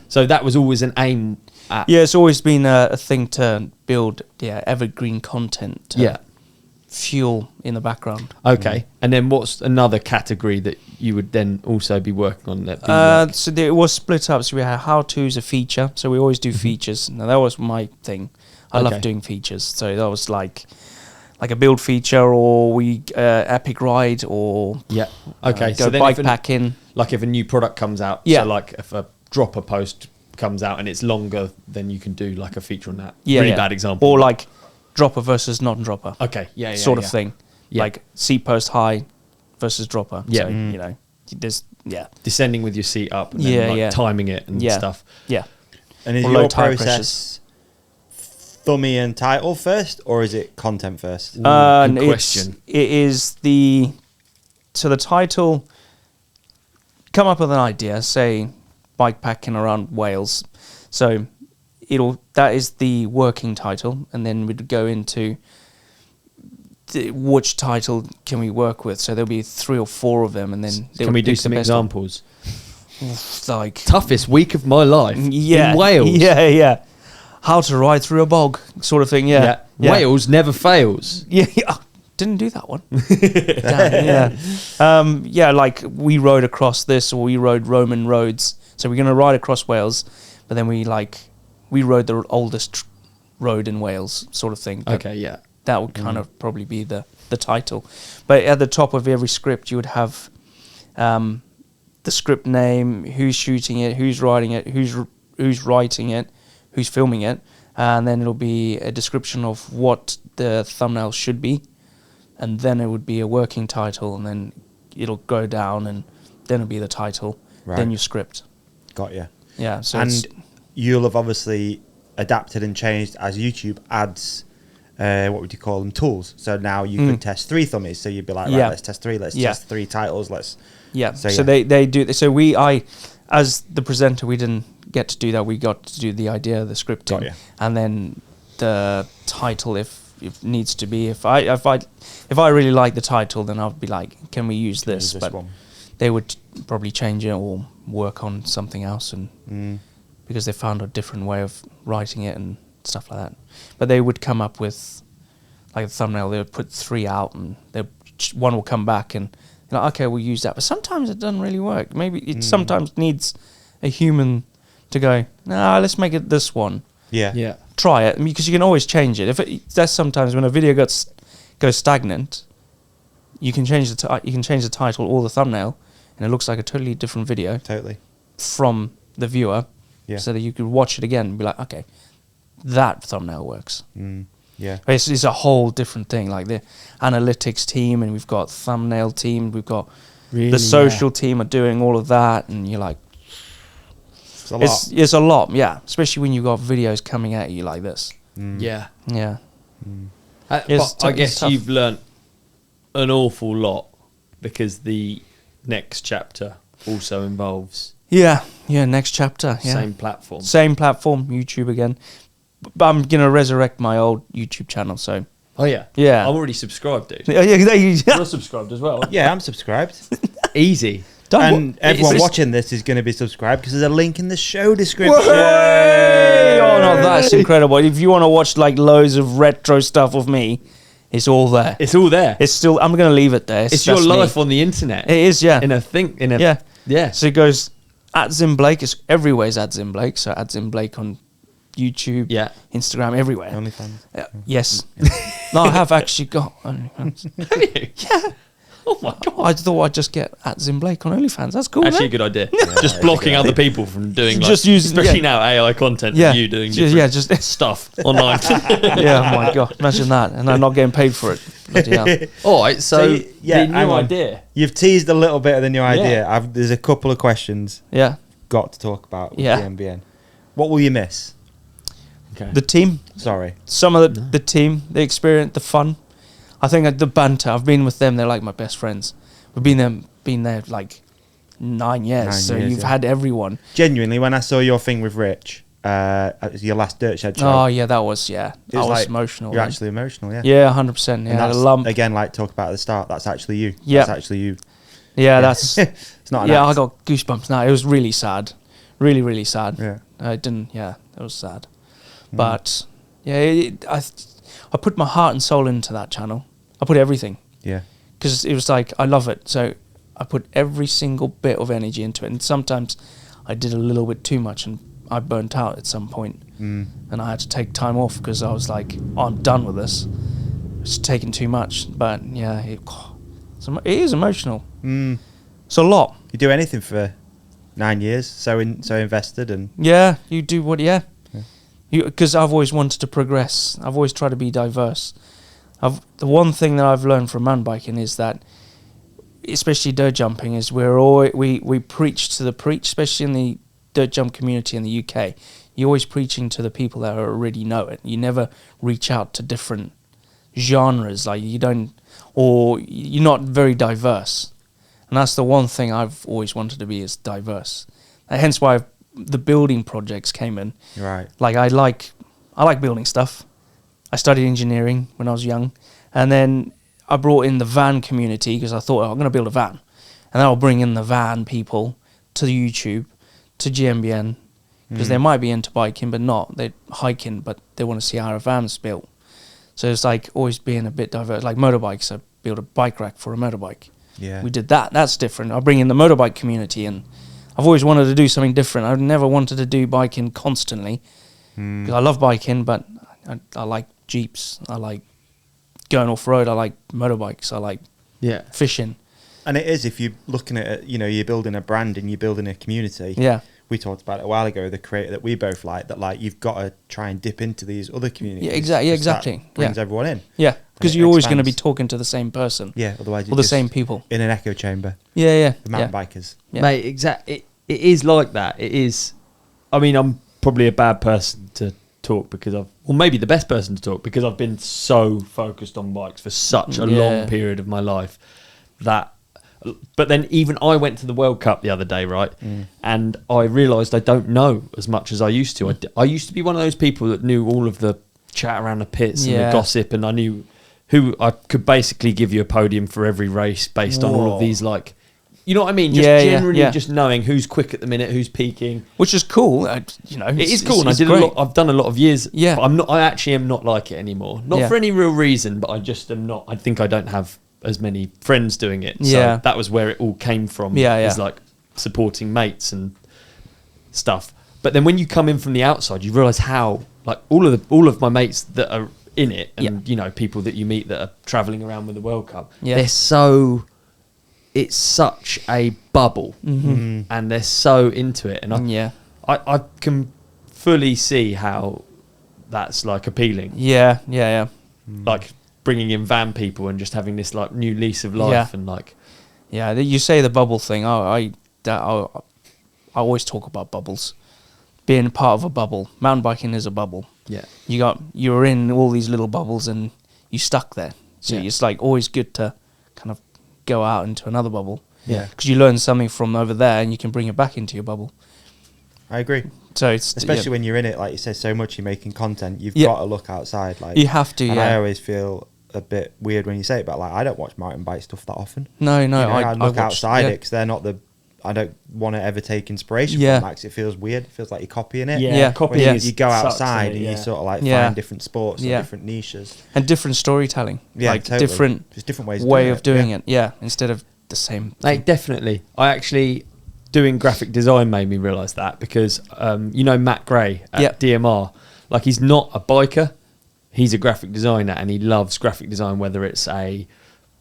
so that was always an aim. It's always been a thing to build evergreen content to fuel in the background. Okay. And then what's another category that you would then also be working on? So it was split up. So we had how-tos, a feature. So we always do features. Now that was my thing. I love doing features. So that was like a build feature, or we epic ride, or okay. Go so then bikepacking. Like if a new product comes out, so like if a dropper post comes out and it's longer, then you can do like a feature on that. Really bad example. Or like dropper versus non-dropper. Okay, sort of thing. Like seat post high versus dropper. Yeah, so, you know, there's descending with your seat up, and then like timing it and stuff. Yeah. And is your process thumbie and title first, or is it content first? Good question. It is the title. Come up with an idea, say bikepacking around Wales. So that is the working title, and then we'd go into which title can we work with. So there'll be 3 or 4 of them, and then can we do some examples? Like toughest week of my life in Wales. Yeah. How to ride through a bog, sort of thing. Yeah. Wales never fails. Yeah. Didn't do that one. Damn, like we rode across this, or we rode Roman roads. So we're going to ride across Wales, but then we rode the oldest road in Wales, sort of thing. But that would kind of probably be the title. But at the top of every script, you would have the script name, who's shooting it, who's riding it, who's writing it, who's filming it, and then it'll be a description of what the thumbnail should be. And then it would be a working title, and then it'll go down, and then it'll be the title, then your script. Got you. Yeah. So and you'll have obviously adapted and changed as YouTube adds, what would you call them, tools. So now you could test 3 thummies. So you'd be like, right, let's test 3. Let's test 3 titles. So they do. So I, as the presenter, we didn't get to do that. We got to do the idea of the scripting, and then the title if needs to be. If I really like the title, then I'll be like, can we use this? But they would probably change it or work on something else, and because they found a different way of writing it and stuff like that. But they would come up with like a thumbnail. They would put 3 out, and one will come back and okay, we'll use that. But sometimes it doesn't really work. Maybe it sometimes needs a human to go, let's make it this one. Yeah. Try it, because you can always change it. That's sometimes when a video goes stagnant, you can change the title or the thumbnail, and it looks like a totally different video. Totally. From the viewer, so that you could watch it again and be like, okay, that thumbnail works. Yeah. But it's a whole different thing. Like the analytics team, and we've got thumbnail team, we've got the social team are doing all of that, and you're like, it's a lot, especially when you've got videos coming at you like this. But I guess you've learnt an awful lot, because the next chapter also involves next chapter, same platform, YouTube again. But I'm gonna resurrect my old YouTube channel. So I'm already subscribed, dude. You're subscribed as well. Yeah, I'm subscribed. Easy. And everyone watching this is going to be subscribed, because there's a link in the show description. Hey! no, that's incredible. If you want to watch like loads of retro stuff of me, it's all there. It's all there. It's still. I'm gonna leave it there. It's your just life me. on the internet. It is, yeah. Yeah. So it goes at Zimblake. It's everywhere's at Zimblake. So at Zimblake on YouTube, Instagram, everywhere. OnlyFans. Yes. No, I have actually got OnlyFans. Have you? Yeah. Oh my god! I thought I'd just get at Zimblake on OnlyFans. That's cool. Actually, a isn't good idea. Just blocking other people from doing, like, just using, especially now AI content. Yeah. Of you doing just stuff online. yeah. Oh my god! Imagine that, and I'm not getting paid for it. Bloody hell. All right. So the new hang on. idea. You've teased a little bit of the new idea. There's a couple of questions Yeah. got to talk about with Yeah. GMBN. What will you miss? Okay. The team. Sorry. Some of the team, the experience, the fun. I think the banter. I've been with them. They're like my best friends. We've been there like 9 years. 9 So years, you've yeah. had everyone. Genuinely, when I saw your thing with Rich, it was your last Dirt Shed show. Oh yeah, that was it I was like, emotional. You're man. actually emotional, yeah. Yeah, 100%. And Yeah, that's, a lump. again, like talk about at the start, that's actually you. Yeah. That's actually you. Yeah, that's. It's not an Yeah, I act. got goosebumps now. It was really sad, really, really sad. Yeah. I didn't. Yeah, it was sad. But yeah, I put my heart and soul into that channel. I put everything Yeah. because it was like I love it. So I put every single bit of energy into it, and sometimes I did a little bit too much, and I burnt out at some point, and I had to take time off because I was like, oh, I'm done with this. It's taking too much. But yeah, it is emotional. It's a lot. You do anything for 9 years, so invested, and Yeah, you do what? Yeah, because I've always wanted to progress. I've always tried to be diverse. The one thing that I've learned from mountain biking is that, especially dirt jumping, is we preach to the preach, especially in the dirt jump community in the UK. You're always preaching to the people that already know it. You never reach out to different genres. Like you don't, or you're not very diverse. And that's the one thing I've always wanted to be, is diverse. And hence why the building projects came in. right. Like I like building stuff. I studied engineering when I was young, and then I brought in the van community because I thought, I'm going to build a van, and then I'll bring in the van people to the YouTube, to GMBN, because they might be into biking but not. They're hiking, but they want to see how a van's built. So it's like always being a bit diverse. Like motorbikes, I built a bike rack for a motorbike. Yeah. We did that. That's different. I bring in the motorbike community, and I've always wanted to do something different. I've never wanted to do biking constantly because I love biking, but I like Jeeps. I like going off road. I like motorbikes. I like fishing. And it is, if you're looking at it, you're building a brand and you're building a community. Yeah. We talked about it a while ago, the creator that we both like, that like you've got to try and dip into these other communities. Yeah, exactly. Yeah, because that exactly. brings everyone in. Yeah, because it you're always going to be expands. talking to the same person. Yeah, otherwise or you're the just same people. in an echo chamber. Yeah, yeah. The mountain bikers. Yeah. Mate, exactly. It is like that. It is. I mean, I'm probably a bad person to talk because maybe the best person to talk because I've been so focused on bikes for such a long period of my life that. But then even I went to the World Cup the other day, right? And I realised I don't know as much as I used to. I used to be one of those people that knew all of the chat around the pits and the gossip, and I knew who I could basically give you a podium for every race based on all of these, like, you know what I mean? Just generally just knowing who's quick at the minute, who's peaking, which is cool. It is cool. And I did great. a lot. I've done a lot of years. Yeah, but I actually am not like it anymore. Not for any real reason, but I just am not. I think I don't have as many friends doing it. So that was where it all came from. Is like supporting mates and stuff. But then when you come in from the outside, you realise how, like, all of my mates that are in it, and people that you meet that are travelling around with the World Cup, they're so. It's such a bubble, and they're so into it, and I can fully see how that's like appealing. Yeah. Like bringing in van people and just having this like new lease of life, and like, you say the bubble thing. I always talk about bubbles, being part of a bubble. Mountain biking is a bubble. Yeah, you're in all these little bubbles and you stuck there. So it's like always good to kind of go out into another bubble. Yeah, because you learn something from over there and you can bring it back into your bubble. I agree. So it's especially when you're in it, like you said, so much you're making content. You've got to look outside. Like you have to. And I always feel a bit weird when you say it, but like I don't watch mountain bike stuff that often. No, I look outside it because they're not the I don't want to ever take inspiration Yeah. from that 'cause it feels weird. It feels like you're copying it. Yeah. When copying you go sucks, outside doesn't and it? you sort of like Yeah. find different sports or Yeah. different niches. And different storytelling. Yeah, like totally. different There's different ways way of of doing yeah. it. Yeah, instead of the same. Like, definitely. I actually, doing graphic design made me realise that because, you know, Matt Gray at Yeah. DMR, like, he's not a biker, he's a graphic designer and he loves graphic design, whether it's a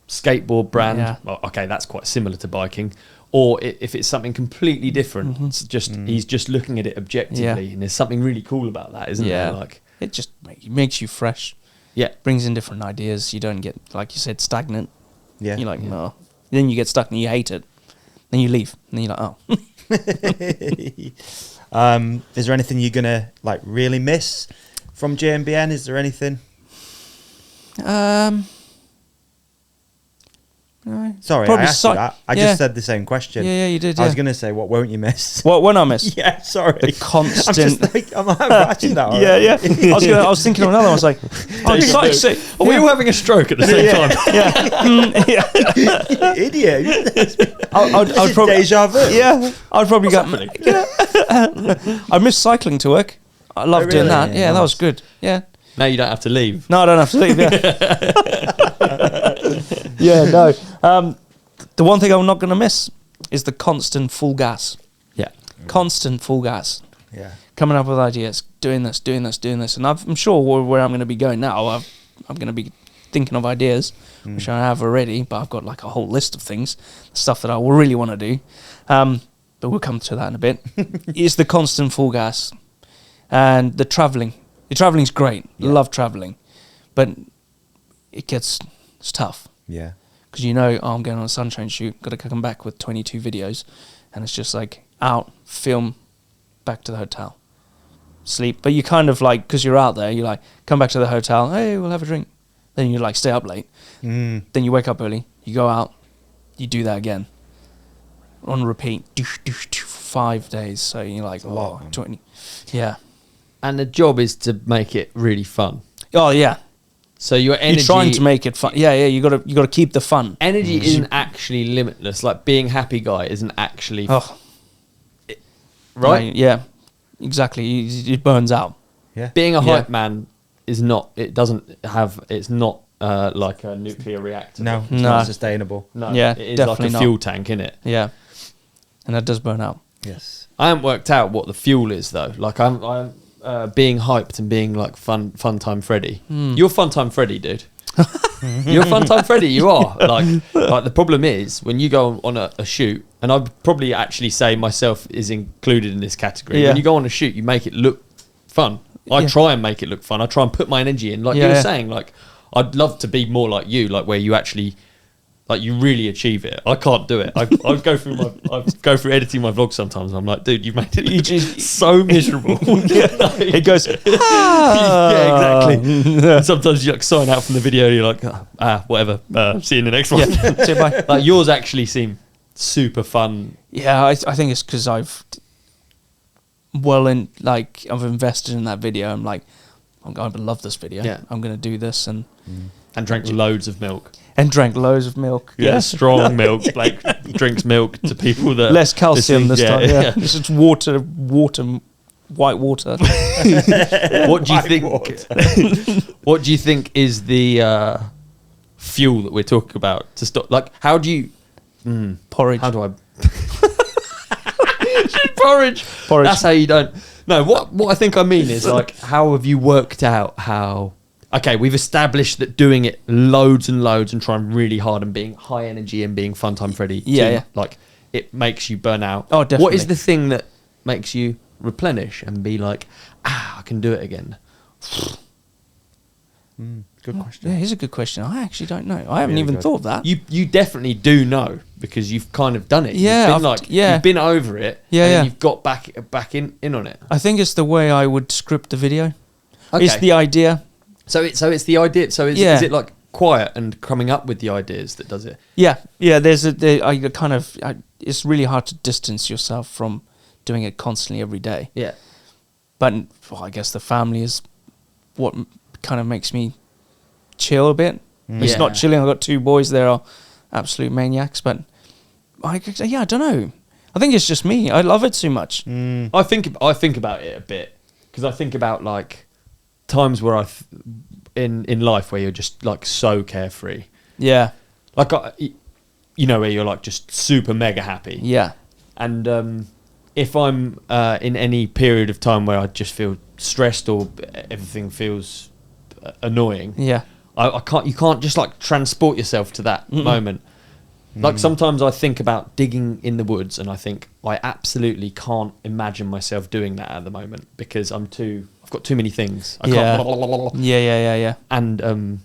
skateboard brand, Yeah. well, okay, that's quite similar to biking, or if it's something completely different, it's just he's just looking at it objectively, Yeah. and there's something really cool about that, isn't Yeah, there? Like, it just makes you fresh. yeah, Brings in different ideas. You don't get, like you said, stagnant. Yeah. You're like, no. Then you get stuck and you hate it. Then you leave. And then you're like, oh. Is there anything you're gonna like really miss from GMBN? Is there anything? No. Sorry, Probably I asked you that. I yeah. just said the same question. Yeah, you did. I was Yeah. gonna say, what won't you miss? What won't I miss? Yeah, sorry. The constant. I'm just like, I'm watching that. Yeah, yeah. I was thinking of another one. I was like, oh, it's like, are we all having a stroke at the same time? You idiot. I'd probably Deja vu. Yeah, I'd probably go. Yeah. I miss cycling to work. I love doing really? that. Yeah, Yeah, that nice. was good. Yeah. Now you don't have to leave. No, I don't have to leave. Yeah. Yeah. No. The one thing I'm not going to miss is the constant full gas. Yeah. Constant full gas. Yeah. Coming up with ideas, doing this, and I'm sure where I'm going to be going now. I'm going to be thinking of ideas, which I have already, but I've got like a whole list of things, stuff that I will really want to do. But we'll come to that in a bit. Is the constant full gas and the traveling. The traveling's great. Love traveling, but it's tough. Yeah. Because you know, oh, I'm going on a sunshine shoot, got to come back with 22 videos, and it's just like out, film, back to the hotel, sleep. But you kind of like, because you're out there, you like come back to the hotel, hey, we'll have a drink. Then you like stay up late. Then you wake up early, you go out, you do that again, on repeat, 5 days. So you're like, a lot, man. 20, yeah. And the job is to make it really fun. Oh yeah. So your energy, You're trying to make it fun. Yeah, yeah. You got to keep the fun. energy isn't actually limitless. Like being happy guy isn't actually Oh, right. Yeah, exactly. It burns out. Yeah. Being a Yeah. hype man is not. It doesn't have. It's not like a nuclear reactor. No, it's No. not sustainable. No. Yeah, it is definitely like a not. fuel tank, innit? Yeah, and that does burn out. Yes. I haven't worked out what the fuel is though. Like I'm being hyped and being like fun time Freddy. You're fun time Freddy, dude. You're fun time Freddy. You are like the problem is when you go on a shoot, and I'd probably actually say myself is included in this category. Yeah. When you go on a shoot, you make it look fun. I Yeah. try and make it look fun. I try and put my energy in. Like Yeah, you were yeah. saying, like I'd love to be more like you, like where you actually. Like you really achieve it. I can't do it. I go through editing my vlog sometimes. And I'm like, dude, you've made it look so miserable. It goes. Yeah, exactly. Sometimes you like sign out from the video. And you're like, whatever. See you in the next one. Yeah, say bye. Like yours actually seem super fun. Yeah, I think it's because I've invested in that video. I'm like, I'm going to love this video. Yeah. I'm going to do this and And drank loads of milk. drank loads of milk. Yeah, strong milk. Like drinks milk to people that Less calcium this time. Yeah, yeah. this is water, white water. What do you think? What do you think is the fuel that we're talking about to stop? Like, how do you Porridge. How do I? Porridge. Porridge. That's how you don't. No, what I think I mean is like, how have you worked out how? Okay, we've established that doing it loads and loads and trying really hard and being high energy and being fun time Freddy. Yeah. Like it makes you burn out. Oh, definitely. What is the thing that makes you replenish and be like, I can do it again? Good question. Yeah, here's a good question. I actually don't know. I haven't Really even good. thought of that. You definitely do know because you've kind of done it. Yeah, You've been over it. Yeah, and yeah. you've got back in on it. I think it's the way I would script the video. Okay. It's the idea. So it's the idea. So is it like quiet and coming up with the ideas that does it? Yeah. It's really hard to distance yourself from doing it constantly every day. Yeah. But I guess the family is what kind of makes me chill a bit. It's Yeah. not chilling. I've got 2 boys. They are absolute maniacs. But I don't know. I think it's just me. I love it too much. I think about it a bit because I think about like times where in life where you're just like so carefree. Yeah. Like you know, where you're like just super mega happy. Yeah. And if I'm in any period of time where I just feel stressed or everything feels annoying, Yeah. I can't. You can't just like transport yourself to that moment. Like sometimes I think about digging in the woods, and I think I absolutely can't imagine myself doing that at the moment because I've got too many things. I can't. Yeah. And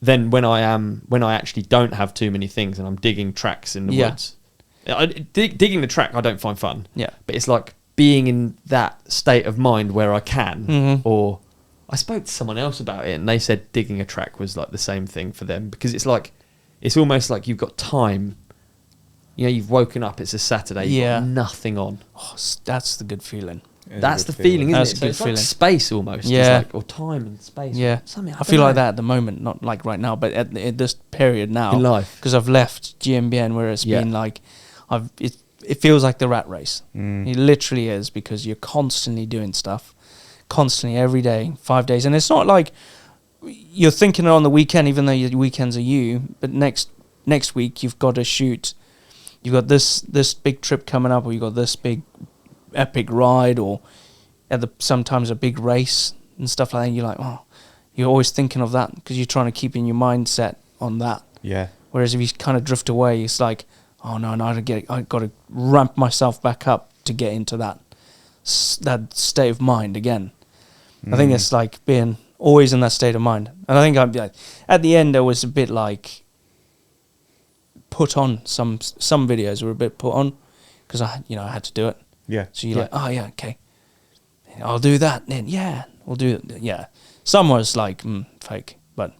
then when I actually don't have too many things and I'm digging tracks in the woods, digging the track I don't find fun. Yeah. But it's like being in that state of mind where I can, or I spoke to someone else about it and they said digging a track was like the same thing for them because it's like, it's almost like you've got time. You know, you've woken up, it's a Saturday, you've got nothing on. Oh, that's the good feeling. That's the feeling, isn't That's it? a So good it's feeling. like space almost. Yeah. It's like, or time and space. Yeah. Something, I feel like that at the moment, not like right now, but at this period now. In life. Because I've left GMBN where it's been like, it feels like the rat race. It literally is because you're constantly doing stuff. Constantly, every day, 5 days. And it's not like you're thinking on the weekend, even though your weekends are you, but next week you've got to shoot. You've got this big trip coming up, or you've got this big epic ride, or sometimes a big race and stuff like that. And you're like, oh, you're always thinking of that because you're trying to keep in your mindset on that. Yeah. Whereas if you kind of drift away, it's like, oh no, I got to ramp myself back up to get into that state of mind again. I think it's like being always in that state of mind. And I think at the end I was a bit like put on. Some videos were a bit put on because I had to do it. Yeah. So you're like, oh yeah, okay, I'll do that. Then we'll do it. Yeah. Some was like fake, but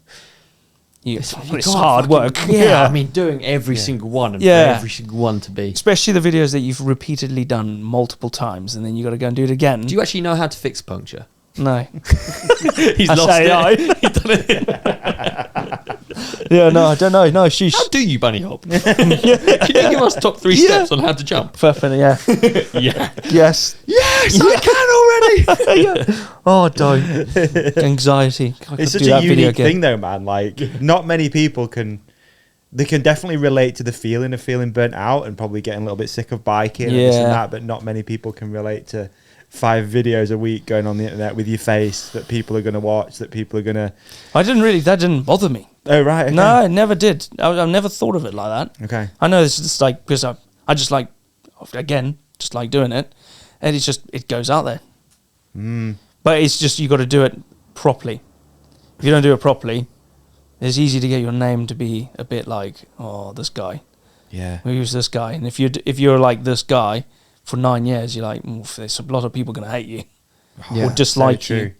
it's hard work. Yeah, I mean, doing every single one and for every single one to be. Especially the videos that you've repeatedly done multiple times, and then you got to go and do it again. Do you actually know how to fix puncture? No. He's lost it. He's done it. Yeah, no, I don't know. No, sheesh. How do you bunny hop? Can you give us top 3 steps on how to jump? Perfect, yeah. Yeah. Yes. Yes, I can already. Oh, don't. Anxiety. It's such a unique thing though, man. Like, not many people they can definitely relate to the feeling of feeling burnt out and probably getting a little bit sick of biking and this and that, but not many people can relate to 5 videos a week going on the internet with your face that people are going to watch, that people are going to... that didn't bother me. Oh, right. Okay. No, I never did. I've never thought of it like that. Okay. I know it's just like, because I just like, again, just like doing it. And it's just, it goes out there. But it's just, you got to do it properly. If you don't do it properly, it's easy to get your name to be a bit like, oh, this guy. Yeah. Who's this guy? And if you're like this guy for 9 years, you're like, there's a lot of people going to hate you or dislike you.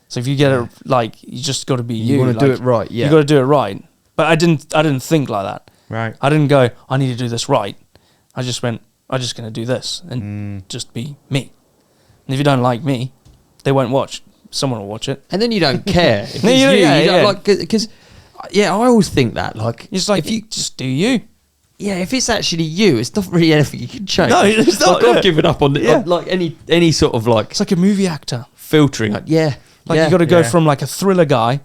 So if you get it, like, you just got to be you. You want to do it right, yeah. You got to do it right. But I didn't think like that. Right. I didn't go, I need to do this right. I just went, I'm just going to do this and just be me. And if you don't like me, they won't watch. Someone will watch it. And then you don't care. If it's you don't like, because, I always think that, like, it's like, if you just do you. Yeah, if it's actually you, it's not really anything you can change. No, it's not. Like, I've given up on like any sort of like. It's like a movie actor filtering. Like, you got to go from like a thriller guy,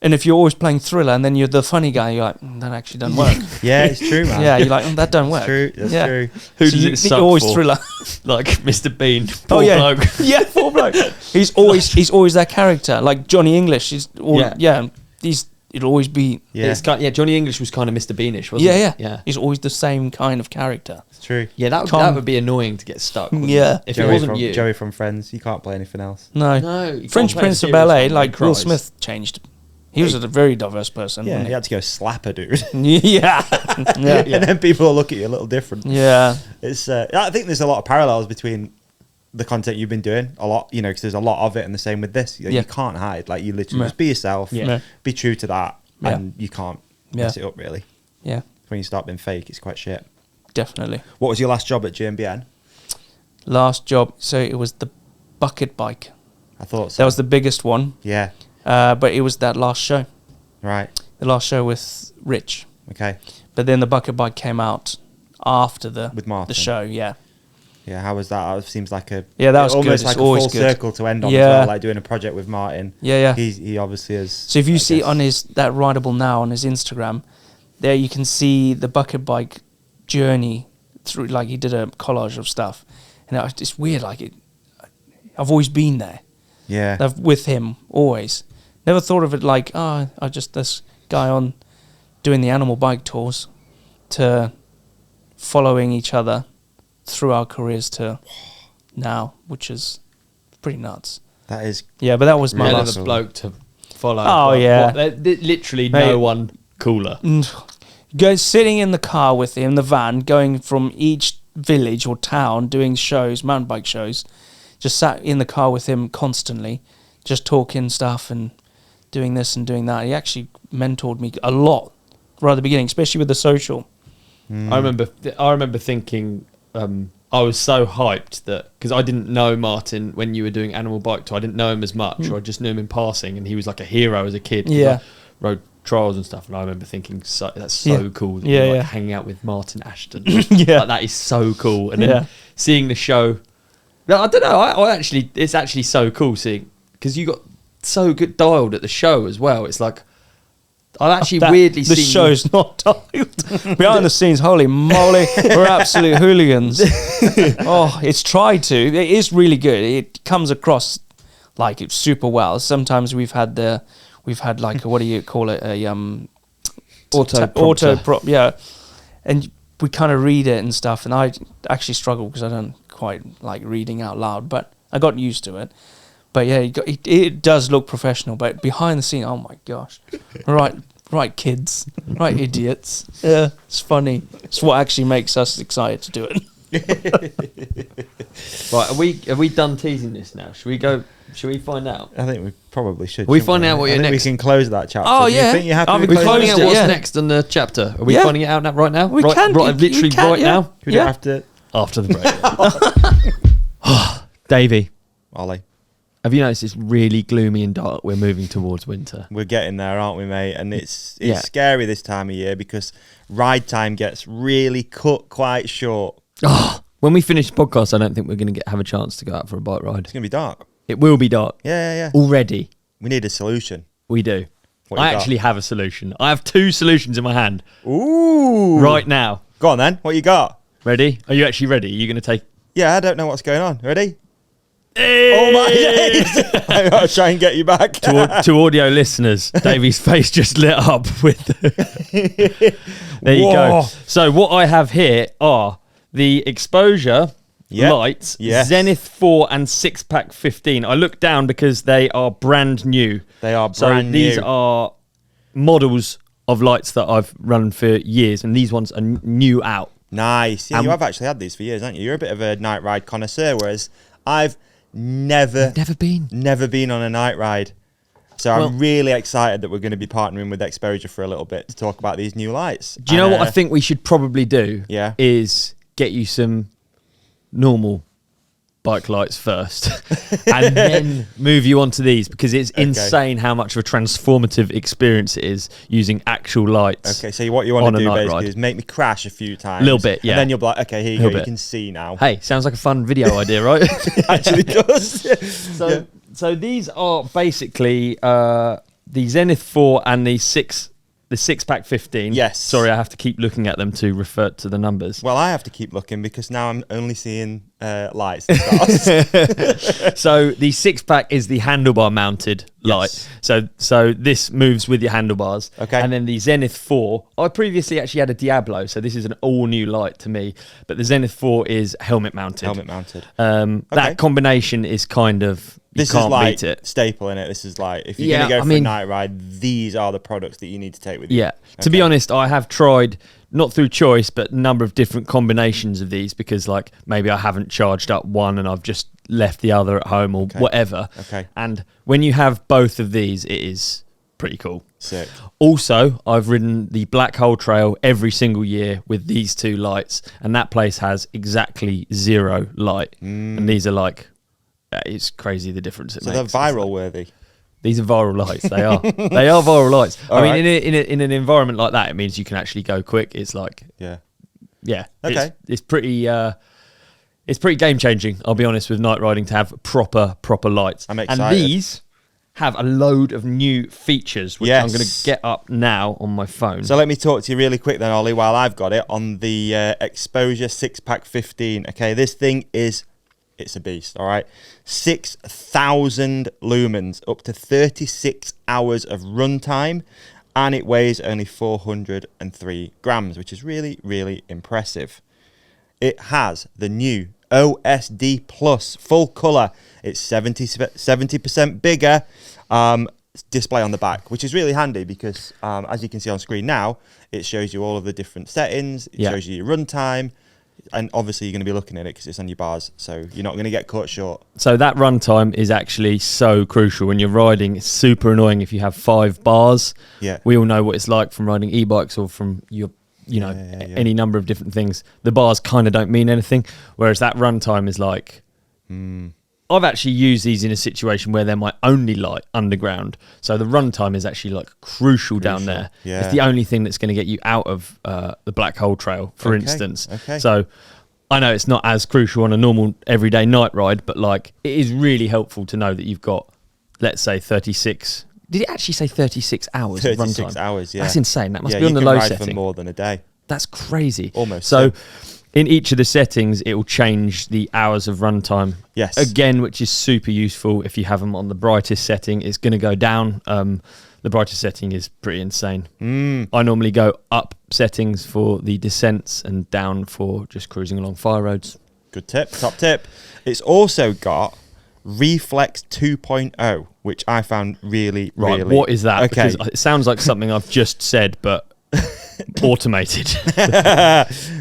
and if you're always playing thriller, and then you're the funny guy, you're like, that actually doesn't work. Yeah, it's true, man. Yeah, you're like, that don't work. True, that's true. Who does it suck You're always for? thriller. Like Mr. Bean, poor bloke. Yeah, poor bloke. He's always that character. Like Johnny English. It'll always be. Yeah. Johnny English was kind of Mr. Beanish, wasn't he? Yeah. He's always the same kind of character. It's true. Yeah, that would be annoying to get stuck. Yeah. If Joey it wasn't you. Joey from Friends, you can't play anything else. No. French Prince of Bel-Air, like Will Smith changed. He was a very diverse person. Yeah, wasn't he had to go slap a dude. Yeah. And then people will look at you a little different. Yeah. It's. I think there's a lot of parallels between the content you've been doing a lot, because there's a lot of it, and the same with this. You can't hide. Like, you literally just be yourself. Yeah. Be true to that, and you can't mess it up, really. Yeah. When you start being fake, it's quite shit. Definitely. What was your last job at GMBN? Last job, so it was the bucket bike. I thought so. That was the biggest one. Yeah. But it was that last show. Right. The last show with Rich. Okay. But then the bucket bike came out after the With Martin. show. Yeah. Yeah, how was that? It seems like a That was almost good. like It's a always full good. circle to end on as Yeah. well, like doing a project with Martin. Yeah. He obviously is. So if you I see guess- on that Rideable Now on his Instagram, there you can see the bucket bike journey through. Like he did a collage of stuff, and it's weird. Like I've always been there. Yeah. With him always. Never thought of it like I just this guy on doing the animal bike tours to following each other through our careers to now, which is pretty nuts. That is. Yeah, but that was my Hell last. of a bloke to follow. Oh, But yeah. literally Mate. no one cooler. Go sitting in the car with him, the van, going from each village or town, doing shows, mountain bike shows. Just sat in the car with him constantly, just talking stuff and doing this and doing that. He actually mentored me a lot right at the beginning, especially with the social. I remember thinking I was so hyped that because I didn't know Martin when you were doing Animal Bike Tour. I didn't know him as much, or I just knew him in passing, and he was like a hero as a kid. 'cause Yeah. I rode trials and stuff, and I remember thinking that's so cool. That Yeah, you're, yeah. hanging out with Martin Ashton. Yeah. Like, that is so cool. And then Yeah. seeing the show, I don't know. I actually, it's actually so cool seeing because you got so good dialed at the show as well. It's like I've actually weirdly the seen show's not dialed. Behind the scenes, holy moly, we're absolute hooligans. It's tried to. It is really good. It comes across like it's super well. Sometimes we've had like a, what do you call it? A auto prop, yeah. And we kind of read it and stuff, and I actually struggle because I don't quite like reading out loud, but I got used to it. But yeah, it does look professional, but behind the scene, oh my gosh. Right kids. Right idiots. Yeah, it's funny. It's what actually makes us excited to do it. Right, are we done teasing this now? Should we find out? I think we probably should. We shouldn't find out what I your think next- we can close that chapter. Oh, Do yeah. You think you're happy Are with we We're closing finding out it? what's yeah. next on the chapter. Are we Yeah. finding it out now, right now? We right, can. right, You literally can, right yeah. now? We don't have to. After the break. Davey, Ollie, have you noticed it's really gloomy and dark? We're moving towards winter. we're getting there, aren't we, mate? And it's Yeah. scary this time of year because ride time gets really cut quite short. When we finish the podcast, I don't think we're going to have a chance to go out for a bike ride. It's going to be dark. It will be dark. Yeah. Already, We need a solution. we do. What you I got? actually have a solution. I have 2 solutions in my hand Ooh. right now. Go on then. What you got? Ready? Are you actually ready? Are you going to take... Yeah, I don't know what's going on. Ready? Oh my days! I gotta try and get you back. to audio listeners, Davey's face just lit up with... There you Whoa. go. So what I have here are the exposure Yep. lights, Yes. Zenith 4 and 6-pack 15. I looked down because they are brand new. They are So brand these new. are models of lights that I've run for years, and these ones are new out. Nice. Yeah, you Um, have actually had these for years, haven't you? You're a bit of a night ride connoisseur, whereas I've never been on a night ride. So Well- I'm really excited that we're going to be partnering with Exposure for a little bit to talk about these new lights. Do you know And, what I think we should probably do? Yeah. Is get you some normal bike lights first and then move you onto these, because it's insane how much of a transformative experience it is using actual lights. Okay, so what you want on to a do night basically ride. is make me crash a few times. Little bit, yeah. And then you'll be like, okay, here you Little go. You bit. can see now. Hey, sounds like a fun video idea, right? It actually does. So, so these are basically the Zenith 4 and the 6-pack 15. Yes. Sorry, I have to keep looking at them to refer to the numbers. Well, I have to keep looking because now I'm only seeing lights and stars. So the 6-pack is the handlebar mounted light. So this moves with your handlebars. Okay. And then the Zenith 4, I previously actually had a Diablo, so this is an all new light to me. But the Zenith 4 is helmet mounted. Helmet mounted. Okay. That combination is kind of, you This can't is like beat it. staple in it. This is like, if you're Yeah, going to go I for mean- a night ride, these are the products that you need to take with you. Yeah. To be honest, I have tried, not through choice, but a number of different combinations of these, because like maybe I haven't charged up one and I've just left the other at home or whatever. Okay. And when you have both of these, it is pretty cool. Sick. Also, I've ridden the Black Hole Trail every single year with these 2 lights, and that place has exactly 0 light. And these are like, it's crazy the difference it So makes. they're viral worthy. These are viral lights. They are. They are viral lights. All I mean, right. in an environment like that, it means you can actually go quick. It's like, Yeah. Yeah. Okay. It's pretty game changing, I'll be honest, with night riding to have proper lights. I'm excited. And these have a load of new features, which I'm going to get up now on my phone. So let me talk to you really quick then, Ollie, while I've got it on the Exposure 6-Pack 15. Okay, this thing it's a beast, all right? 6,000 lumens, up to 36 hours of runtime, and it weighs only 403 grams, which is really, really impressive. It has the new OSD Plus full colour. It's 70% bigger display on the back, which is really handy because as you can see on screen now, it shows you all of the different settings. It shows you your runtime, and obviously you're going to be looking at it because it's on your bars, so you're not going to get caught short. So that runtime is actually so crucial when you're riding. It's super annoying if you have 5 bars. Yeah, we all know what it's like from riding e-bikes or from your any number of different things. The bars kind of don't mean anything, whereas that runtime is like I've actually used these in a situation where they're my only light underground, so the runtime is actually like crucial down there. It's the only thing that's going to get you out of the Black Hole Trail, for instance. So I know it's not as crucial on a normal everyday night ride, but like it is really helpful to know that you've got, let's say, 36. Did it actually say 36 hours? 36 hours, yeah. That's insane. That must be on the low you can ride setting. for more than a day. That's crazy. Almost. So in each of the settings, it will change the hours of runtime. Yes. Again, which is super useful if you have them on the brightest setting. It's going to go down. The brightest setting is pretty insane. I normally go up settings for the descents and down for just cruising along fire roads. Good tip. Top tip. It's also got Reflex 2.0, which I found really. What is that? Okay. Because it sounds like something I've just said, but automated.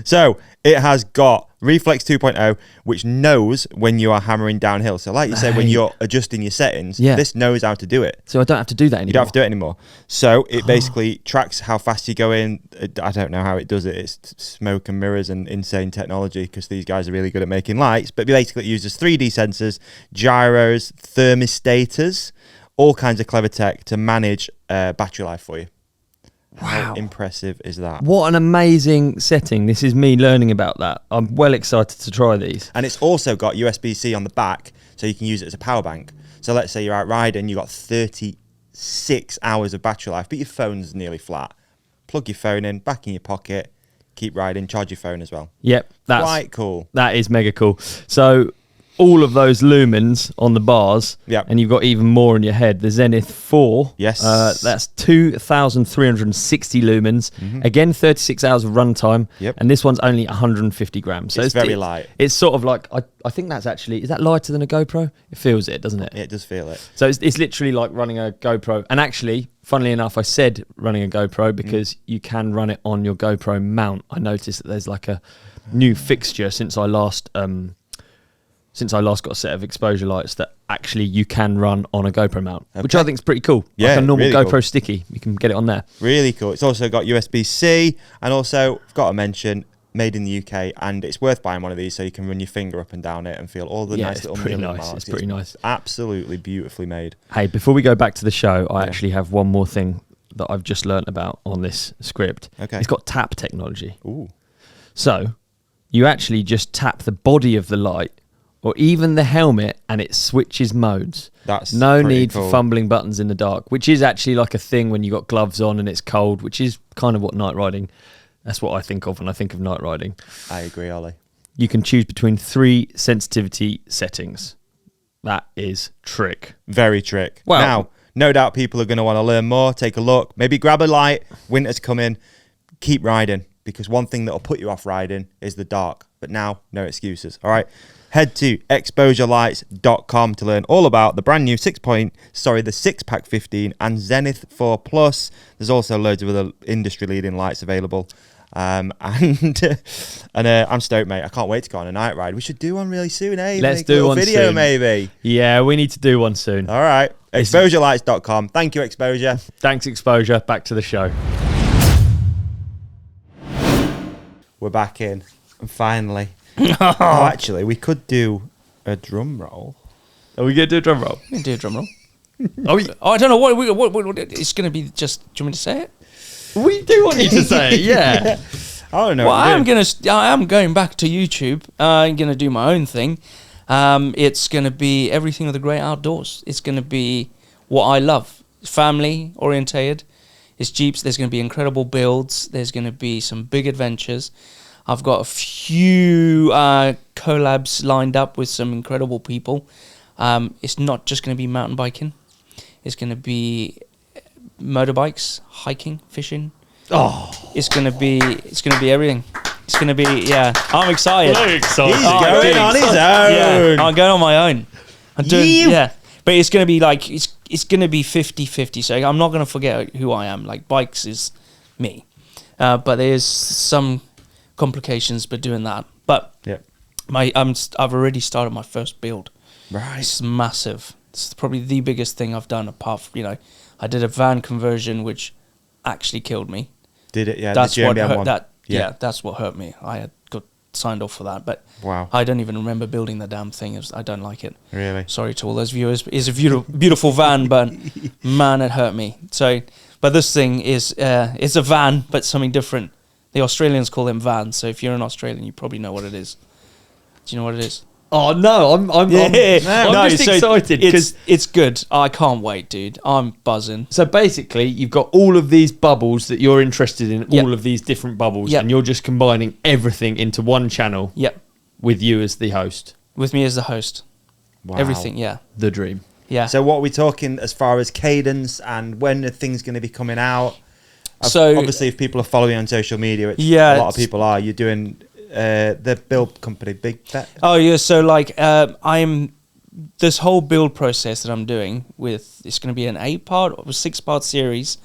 So it has got Reflex 2.0, which knows when you are hammering downhill. So like you said, when you're adjusting your settings, this knows how to do it. So I don't have to do that anymore. You don't have to do it anymore. So it basically tracks how fast you're going. I don't know how it does it. It's smoke and mirrors and insane technology because these guys are really good at making lights. But basically it uses 3D sensors, gyros, thermostators, all kinds of clever tech to manage battery life for you. Wow. How impressive is that? What an amazing setting. This is me learning about that. I'm well excited to try these. And it's also got USB-C on the back, so you can use it as a power bank. So let's say you're out riding, you've got 36 hours of battery life, but your phone's nearly flat. Plug your phone in, back in your pocket, keep riding, charge your phone as well. Yep. That's quite cool. That is mega cool. So all of those lumens on the bars, and you've got even more in your head. The Zenith 4, that's 2,360 lumens. Again, 36 hours of runtime, and this one's only 150 grams. So it's very light. It's sort of like, I think that's actually, is that lighter than a GoPro? It feels it, doesn't it? It does feel it. So it's literally like running a GoPro. And actually, funnily enough, I said running a GoPro because you can run it on your GoPro mount. I noticed that there's like a new fixture since I last got a set of exposure lights that actually you can run on a GoPro mount, which I think is pretty cool. Yeah, like a normal really GoPro cool. sticky, you can get it on there. Really cool. It's also got USB-C, and also, I've got to mention, made in the UK, and it's worth buying one of these so you can run your finger up and down it and feel all the nice little million marks. It's pretty nice. Absolutely beautifully made. Hey, before we go back to the show, I actually have one more thing that I've just learnt about on this script. Okay. It's got tap technology. Ooh. So you actually just tap the body of the light or even the helmet and it switches modes. That's no pretty need cool. for fumbling buttons in the dark, which is actually like a thing when you got gloves on and it's cold, which is kind of what night riding, that's what I think of when I think of night riding. I agree, Ollie. You can choose between 3 sensitivity settings. That is trick. Very trick. Well, now, no doubt people are going to want to learn more, take a look, maybe grab a light, winter's coming, keep riding, because one thing that will put you off riding is the dark. But now, no excuses, all right? Head to exposurelights.com to learn all about the brand new 6-pack 15 and Zenith 4 Plus. There's also loads of other industry-leading lights available. And I'm stoked, mate. I can't wait to go on a night ride. We should do one really soon, eh? Let's Make do a little one video, soon. maybe. Yeah, we need to do one soon. All right. Exposurelights.com. Thank you, Exposure. Thanks, Exposure. Back to the show. We're back in. And finally. Oh, actually, we could do a drum roll. Are we going to do a drum roll? We can do a drum roll. I don't know what it's going to be. Just, do you want me to say it? We do want you to say it, yeah. I don't know. Well, what I am going back to YouTube. I'm gonna do my own thing. It's gonna be everything of the great outdoors. It's gonna be what I love. Family orientated. It's Jeeps. There's gonna be incredible builds. There's gonna be some big adventures. I've got a few collabs lined up with some incredible people. It's not just gonna be mountain biking. It's gonna be motorbikes, hiking, fishing. It's gonna be everything. It's gonna be I'm excited. He's going on his own. Yeah, I'm going on my own. I'm doing but it's gonna be like it's gonna be 50-50. So I'm not gonna forget who I am. Like bikes is me, but there's some complications by doing that. But I've already started my first build. Right, it's massive. It's probably the biggest thing I've done. Apart from, I did a van conversion which actually killed me. Did it? Yeah, that's the GMBN what hurt. one. That's what hurt me. I had got signed off for that, but wow, I don't even remember building the damn thing. I don't like it. Really? Sorry to all those viewers. It's a beautiful van, but man, it hurt me. So, but this thing is it's a van, but something different. The Australians call them vans. So if you're an Australian, you probably know what it is. Do you know what it is? Oh no, I'm just excited because it's good. I can't wait, dude. I'm buzzing. So basically, you've got all of these bubbles that you're interested in, all of these different bubbles, and you're just combining everything into one channel. Yep. With you as the host. With me as the host. Wow. Everything. Yeah. The dream. Yeah. So what are we talking as far as cadence and when are things going to be coming out? So obviously, if people are following you on social media, which a lot of people are, you're doing. The build company, Big Bet. Oh yeah, so like I'm this whole build process that I'm doing with it's going to be an 8-part or 6-part series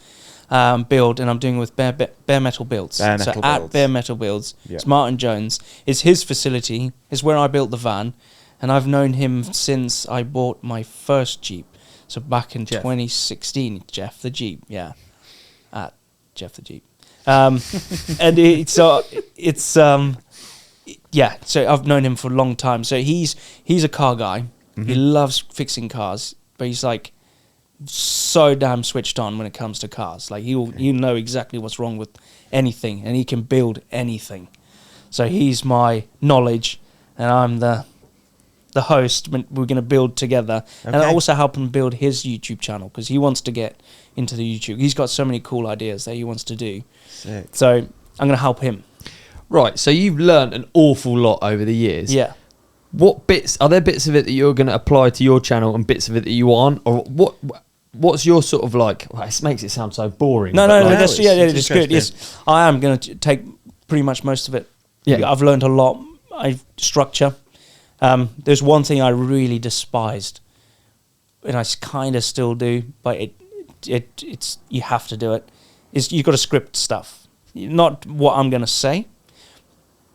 build, and I'm doing with Bare Metal Builds. At Bare Metal Builds, it's Martin Jones. It's his facility. It's where I built the van, and I've known him since I bought my first Jeep. So back in 2016, Jeff the Jeep, at Jeff the Jeep. And so I've known him for a long time. So he's a car guy. Mm-hmm. He loves fixing cars, but he's like so damn switched on when it comes to cars. Like he'll know exactly what's wrong with anything, and he can build anything. So he's my knowledge, and I'm the host. We're going to build together, and I also help him build his YouTube channel because he wants to get into the YouTube. He's got so many cool ideas that he wants to do. Sick. So I'm going to help him. Right, so you've learned an awful lot over the years. Yeah. What bits are there? Bits of it that you're going to apply to your channel, and bits of it that you aren't, or what's your sort of like? Well, this makes it sound so boring. No, that's it's good. Yes, I am going to take pretty much most of it. Yeah, I've learned a lot. Structure. There's one thing I really despised, and I kind of still do, but it's you have to do it. Is you've got to script stuff, not what I'm going to say,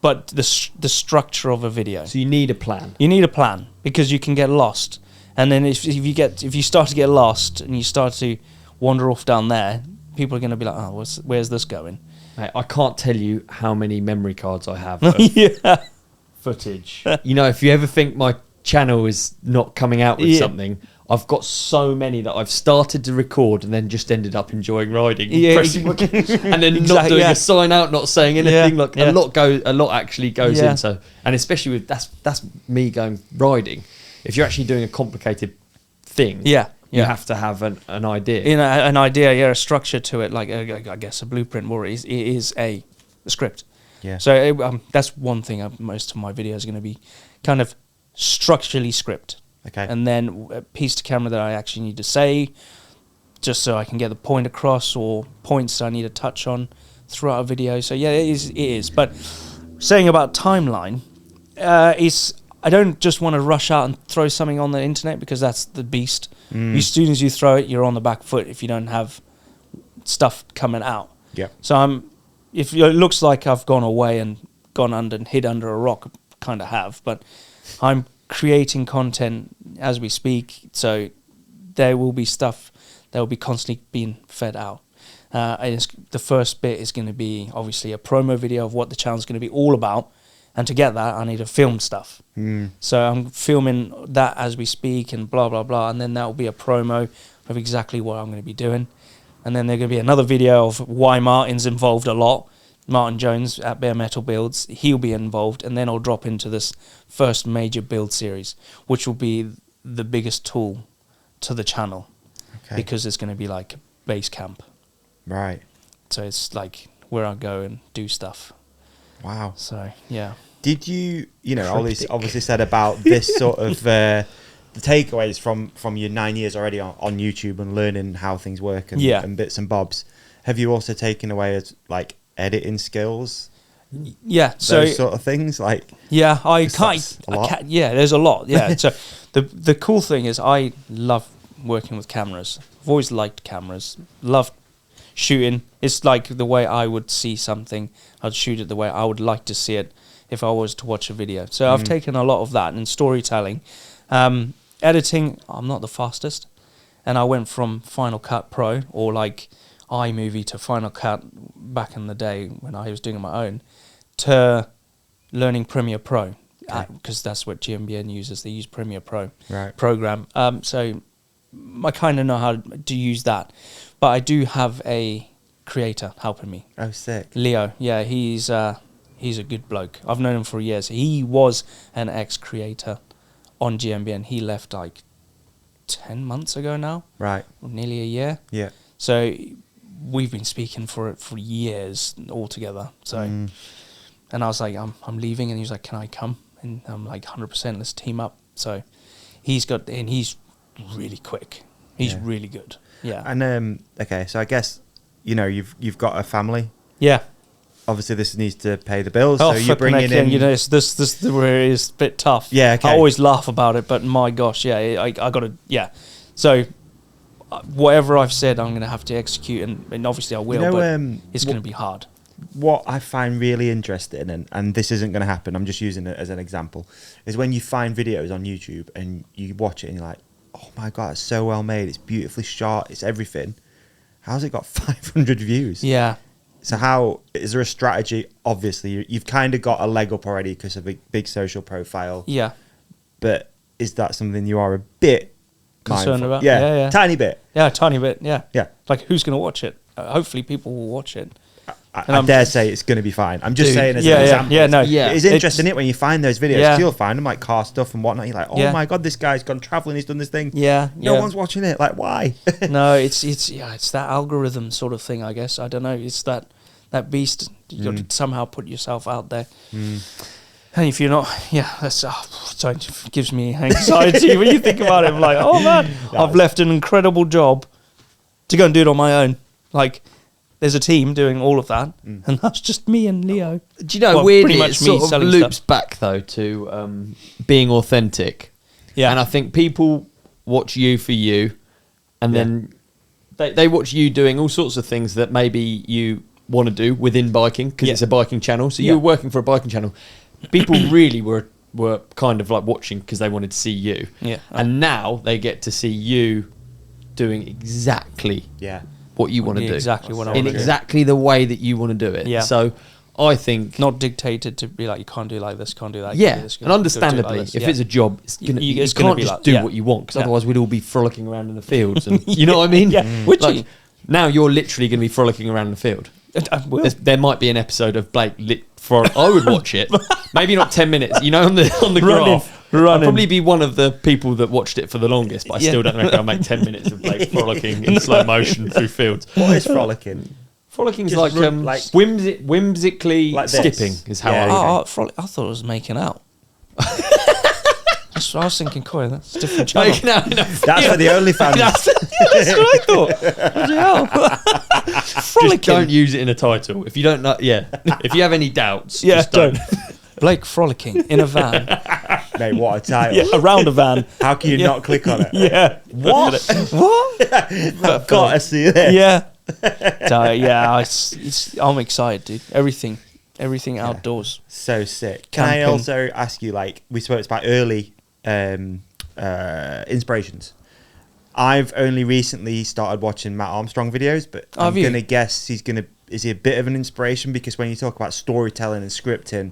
but the structure of a video. So you need a plan. You need a plan because you can get lost, and then if you start to get lost and you start to wander off down there, people are going to be like, oh, where's this going? Mate, I can't tell you how many memory cards I have. Footage. If you ever think my channel is not coming out with something, I've got so many that I've started to record and then just ended up enjoying riding, and then not doing a sign out, not saying anything. A lot actually goes in. So, and especially with that's me going riding. If you're actually doing a complicated thing, you have to have an idea. An idea, a structure to it, like I guess a blueprint, or it is a script. Yeah. So that's one thing. Most of my videos are going to be kind of structurally script. Okay. And then a piece to camera that I actually need to say, just so I can get the point across, or points I need to touch on throughout a video. So yeah, it is. But saying about timeline, I don't just want to rush out and throw something on the internet because that's the beast. As soon as you throw it, you're on the back foot if you don't have stuff coming out. Yeah. So if it looks like I've gone away and gone under and hid under a rock, kind of have, but I'm creating content as we speak, so there will be stuff that will be constantly being fed out. The first bit is going to be obviously a promo video of what the channel is going to be all about, and to get that I need to film stuff. So I'm filming that as we speak and blah blah blah, and then that will be a promo of exactly what I'm going to be doing. And then there's going to be another video of why Martin's involved a lot, Martin Jones at Bare Metal Builds, he'll be involved, and then I'll drop into this first major build series, which will be the biggest tool to the channel, because it's going to be like a base camp. Right. So it's like where I go and do stuff. Wow. So, yeah. Did you know, Olly's obviously said about this sort of the takeaways from your 9 years already on YouTube and learning how things work and bits and bobs. Have you also taken away as like editing skills? Yeah, so those sort of things, like I can't. Yeah, there's a lot. Yeah, so the cool thing is I love working with cameras. I've always liked cameras. Love shooting. It's like the way I would see something. I'd shoot it the way I would like to see it if I was to watch a video. So I've taken a lot of that, and storytelling. Editing, I'm not the fastest, and I went from Final Cut Pro or like iMovie to Final Cut back in the day when I was doing it on my own, to learning Premiere Pro, because that's what GMBN uses. They use Premiere Pro program. So I kind of know how to use that, but I do have a creator helping me. Oh, sick. Leo, yeah, he's a good bloke. I've known him for years. He was an ex-creator on GMBN. He left like 10 months ago now. Right. Or nearly a year. Yeah. So we've been speaking for years altogether. So, and I was like, I'm leaving, and he was like, can I come? And I'm like, 100%, let's team up. So he's really quick. He's really good. Yeah. And okay, so I guess you've got a family. Yeah. Obviously, this needs to pay the bills, so you're bringing in. This where it is a bit tough. Yeah, okay. I always laugh about it, but my gosh, I got to. Yeah. So whatever I've said, I'm going to have to execute, and obviously I will. But it's going to be hard. What I find really interesting, and this isn't going to happen, I'm just using it as an example, is when you find videos on YouTube and you watch it and you're like, oh my God, it's so well made, it's beautifully shot, it's everything. How's it got 500 views? Yeah. So how, is there a strategy? Obviously, you've kind of got a leg up already because of a big social profile. Yeah. But is that something you are a bit concerned about? Yeah, tiny bit. Yeah, tiny bit, yeah. Yeah. Like, who's going to watch it? Hopefully people will watch it. I dare say it's going to be fine. I'm just saying as an example. It's interesting when you find those videos. You'll find them like car stuff and whatnot. You're like, oh my God, this guy's gone traveling. He's done this thing. No one's watching it. Like, why? No, it's that algorithm sort of thing, I guess. I don't know. It's that beast. You got to somehow put yourself out there. And if you're not, that's it gives me anxiety when you think about it. I'm like, oh man, I've left an incredible job to go and do it on my own. Like, there's a team doing all of that, and that's just me and Leo. Do you know, weirdly, it sort of loops back, though, to being authentic. Yeah. And I think people watch you for you, and then they watch you doing all sorts of things that maybe you want to do within biking, because it's a biking channel. So you're working for a biking channel. People really were kind of like watching because they wanted to see you. Yeah. And now they get to see you doing exactly what you want to do. Exactly what I want in to do. exactly the way that you want to do it. Yeah. So I think not dictated to be like, you can't do like this, can't do that. Yeah. And understandably, if it's a job, you can't just do what you want, because otherwise we'd all be frolicking around in the fields. And you know what I mean? Yeah. Like, now you're literally going to be frolicking around in the field. There might be an episode of Blake I would watch it. Maybe not 10 minutes. You know, on the graph. I'd probably be one of the people that watched it for the longest, but I still don't reckon I'll make 10 minutes of Blake frolicking in slow motion through fields. What is frolicking? Frolicking is like whimsically like skipping is how I think. I thought it was making out. I was thinking, Corey, that's a different channel. That's for the OnlyFans. That's what I thought. Just don't use it in a title. If you don't know, if you have any doubts, just don't. Blake frolicking in a van. Mate, what a title. Yeah, around a van. How can you not click on it? Yeah. What? I've got to see this. Yeah. I'm excited, dude. Everything outdoors. So sick. Can I also ask you, like, we spoke about early inspirations. I've only recently started watching Matt Armstrong videos, but I'm going to guess is he a bit of an inspiration? Because when you talk about storytelling and scripting,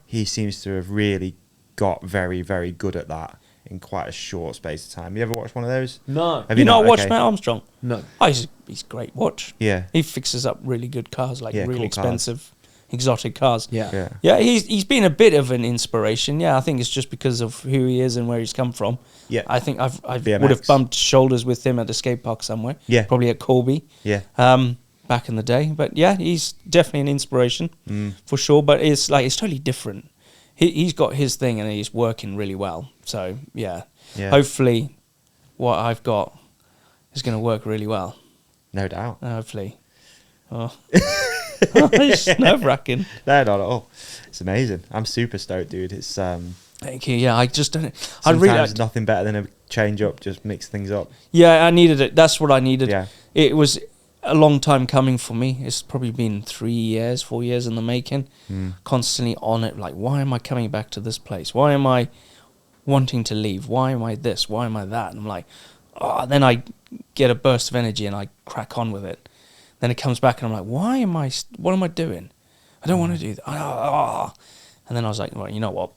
he seems to have really got very, very good at that in quite a short space of time. You ever watched one of those? No. Have you not watched Matt Armstrong? No. Oh, he's great watch. Yeah. He fixes up really good cars, like really cool expensive exotic cars. Yeah. Yeah, he's been a bit of an inspiration. Yeah, I think it's just because of who he is and where he's come from. Yeah. I think I BMX. would have bumped shoulders with him at a skate park somewhere. Yeah. Probably at Corby. Yeah. Back in the day. But yeah, he's definitely an inspiration for sure. But it's totally different. He's got his thing and he's working really well. So yeah. Hopefully what I've got is going to work really well. No doubt. Hopefully. Oh. It's nerve-wracking. No, not at all. It's amazing. I'm super stoked, dude. It's Thank you. Yeah, I just don't. sometimes nothing better than a change up. Just mix things up. Yeah, I needed it. That's what I needed. Yeah. It was a long time coming for me. It's probably been 4 years in the making. Constantly on it. Like, why am I coming back to this place? Why am I wanting to leave? Why am I this? Why am I that? And I'm like, then I get a burst of energy and I crack on with it. Then it comes back and I'm like, what am I doing? I don't want to do that. And then I was like, well, you know what?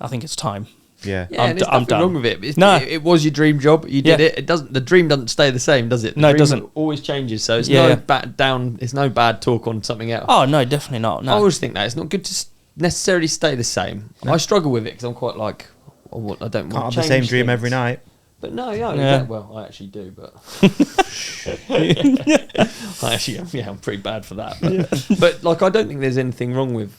I think it's time. Yeah. And there's nothing wrong with it. It was your dream job. You did it. It doesn't. The dream doesn't stay the same, does it? The No, it dream doesn't. Always changes. So it's It's no bad talk on something else. Oh, no, definitely not. No. I always think that it's not good to necessarily stay the same. No. I struggle with it because I'm quite like, I don't Can't want have to the change same dream things. every night. But no, well, I actually do, but I'm pretty bad for that. But like, I don't think there's anything wrong with.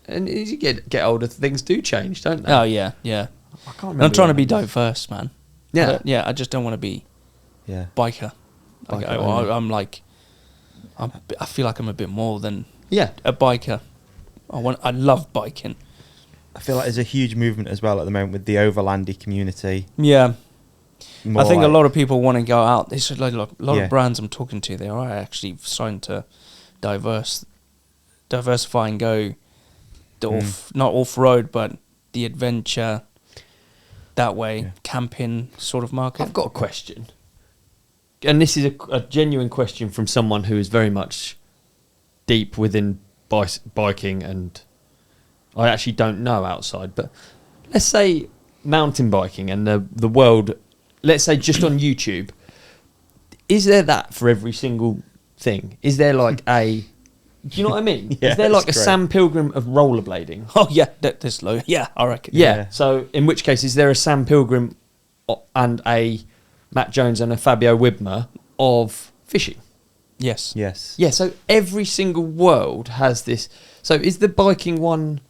And as you get older, things do change, don't they? Oh yeah. I can't remember. I'm trying to be diverse, man. Yeah, I just don't want to be Yeah. biker. I feel like I'm a bit more than a biker. I love biking. I feel like there's a huge movement as well at the moment with the overlandy community. Yeah. More I think like- a lot of people want to go out. There's a lot Yeah. of brands I'm talking to. They are actually starting to diversify and go not off road, but the adventure that way, camping sort of market. I've got a question, and this is a genuine question from someone who is very much deep within biking, and I actually don't know outside. But let's say mountain biking and the world. Let's say just on YouTube, is there that for every single thing? Is there like do you know what I mean? Yeah, is there like a that's great. Sam Pilgrim of rollerblading? Oh yeah, there's low. Yeah, I reckon. Yeah. So in which case, is there a Sam Pilgrim and a Matt Jones and a Fabio Wibmer of fishing? Yes. Yes. Yeah. So every single world has this. So is the biking one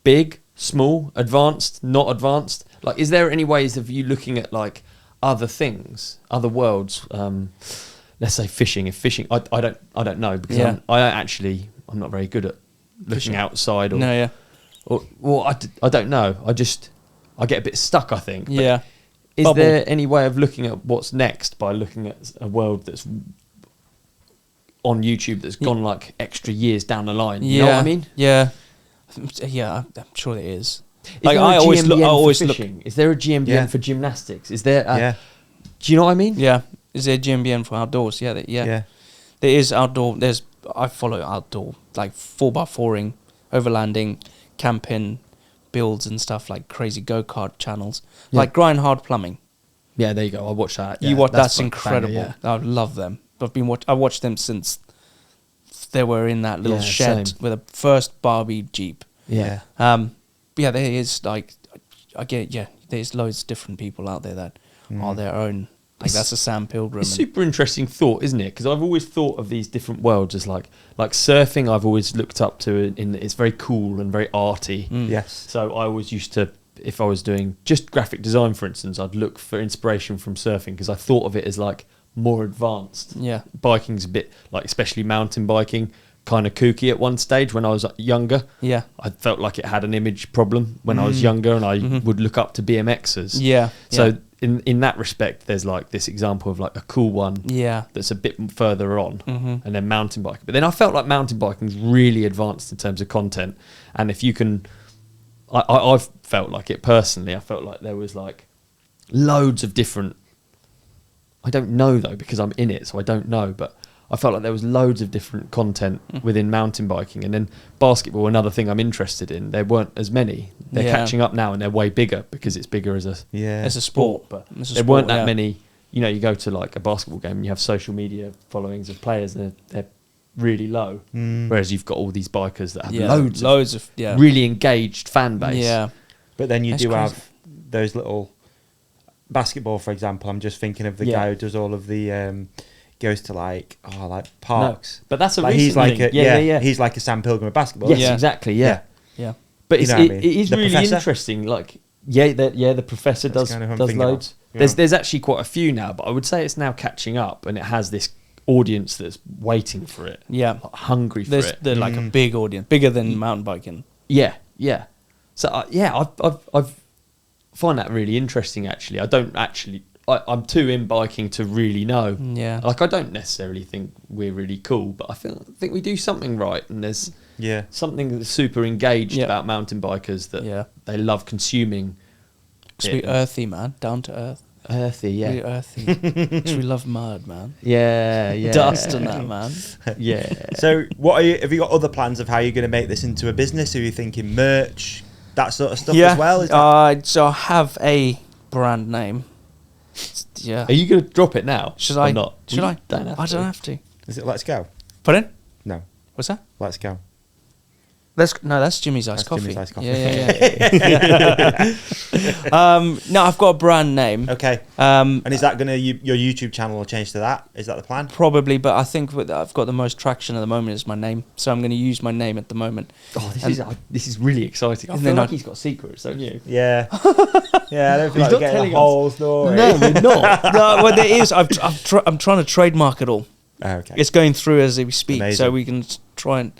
big, small, advanced, not advanced? Like, is there any ways of you looking at like other things, other worlds? Let's say fishing. If fishing, I don't know because I'm not very good at looking Fishing. outside. Or I don't know. I get a bit stuck, I think. But yeah. is Bubble. there any way of looking at what's next by looking at a world that's on YouTube that's gone like extra years down the line? You know what I mean? Yeah. Yeah, I'm sure there is. Is Like there a I always GMBN look. for fishing? Is there a GMBN Yeah. for gymnastics? Is there? Yeah. Do you know what I mean? Yeah. Is there GMBN for outdoors? Yeah. Yeah. There is outdoor. I follow outdoor, like 4x4ing, overlanding, camping, builds and stuff, like crazy go-kart channels, like Grind Hard Plumbing. Yeah, there you go. I watched that. You Yeah, watch that's quite incredible. banger, yeah. I love them. I watched them since they were in that little Yeah, shed same. with a first Barbie Jeep. Yeah. Yeah, there is like, I get, there's loads of different people out there that are their own. Like that's a Sam Pilgrim. It's super interesting thought, isn't it? Because I've always thought of these different worlds as like surfing. I've always looked up to in it's very cool and very arty. Yes. So I always used to, if I was doing just graphic design, for instance, I'd look for inspiration from surfing because I thought of it as like more advanced. Yeah. Biking's a bit like, especially mountain biking, kind of kooky at one stage when I was younger. Yeah. I felt like it had an image problem when I was younger, and I would look up to BMXers. Yeah. So in that respect, there's like this example of like a cool one Yeah. that's a bit further on, and then mountain biking. But then I felt like mountain biking's really advanced in terms of content, and if you can, I've felt like it personally. I felt like there was like loads of different. I don't know though because I'm in it, so I don't know, but I felt like there was loads of different content within mountain biking. And then basketball, another thing I'm interested in, there weren't as many. They're catching up now and they're way bigger because it's bigger as a As a sport. But As a there sport, weren't that yeah. many. You know, you go to like a basketball game and you have social media followings of players and they're really low. Whereas you've got all these bikers that have loads of yeah. really engaged fan base. Yeah. But then you That's do crazy. have those little basketball, for example. I'm just thinking of the guy who does all of the goes to like parks. No, but that's a like recent he's like thing. a he's like a Sam Pilgrim of basketball. Yes, Yeah. exactly. Yeah. Yeah. But You it's, know what I mean? it is The really Professor? interesting. Like, the professor That's does kind of who I'm does thinking of. loads. Yeah. There's actually quite a few now, but I would say it's now catching up, and it has this audience that's waiting for it. Yeah. Hungry for There's it. like a big audience, bigger than mountain biking. Yeah, yeah. So I've find that really interesting. Actually, I don't actually. I'm too in biking to really know. Yeah. Like, I don't necessarily think we're really cool, but I think we do something right, and there's something that's super engaged about mountain bikers that they love consuming. Because we're earthy, man. Down to earth. Earthy, yeah. We're earthy. Because we love mud, man. Yeah, yeah. Dust and that, man. Yeah. So, have you got other plans of how you're going to make this into a business? Are you thinking merch, that sort of stuff as well? Is that- So I have a brand name. Yeah. Are you going to drop it now? Should or I? not? Should You I? Don't have I to. don't have to. Is it Let's Go? Put in? No, What's that? Let's Go. That's Jimmy's Iced That's Coffee. Jimmy's Iced Coffee. Yeah. No, I've got a brand name. Okay. And is that going to your YouTube channel will change to that? Is that the plan? Probably, but I think I've got the most traction at the moment is my name, so I'm going to use my name at the moment. Oh, this is really exciting. I And feel then like I- he's got secrets, don't you? Yeah. Yeah. I don't feel He's like not getting telling the us. whole story. No, we're not. No, well, there is. I'm trying to trademark it all. Oh, okay. It's going through as we speak, Amazing. so we can try and.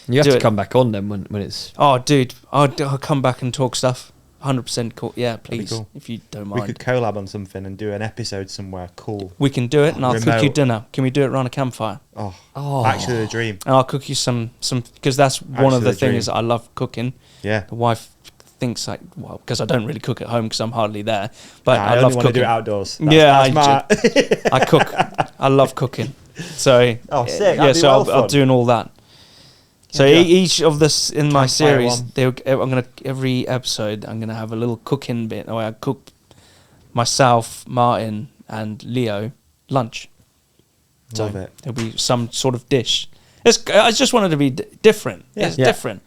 You have Do to it. come back on then when it's. Oh, dude, I'll come back and talk stuff. 100% cool. Yeah, be please, cool. if you don't We mind. could collab on something and do an episode somewhere cool. We can do it, and I'll cook you Remote. dinner. Can we do it around a campfire? Oh, actually the dream. And I'll cook you some because that's one of Actually the the dream. things I love cooking. Yeah. The wife thinks because I don't really cook at home because I'm hardly there. But Nah, I I love only want to cooking. do it outdoors. Yeah, that's I cook. I love cooking. So Oh, sick. yeah, That'd be so well I'll fun. doing all that. So Yeah. each of this in my Campfire series, one. every episode I'm gonna have a little cooking bit where I cook myself, Martin, and Leo lunch. So Love it. there'll be some sort of dish. I just wanted to be different. Yeah. It's Yeah. different.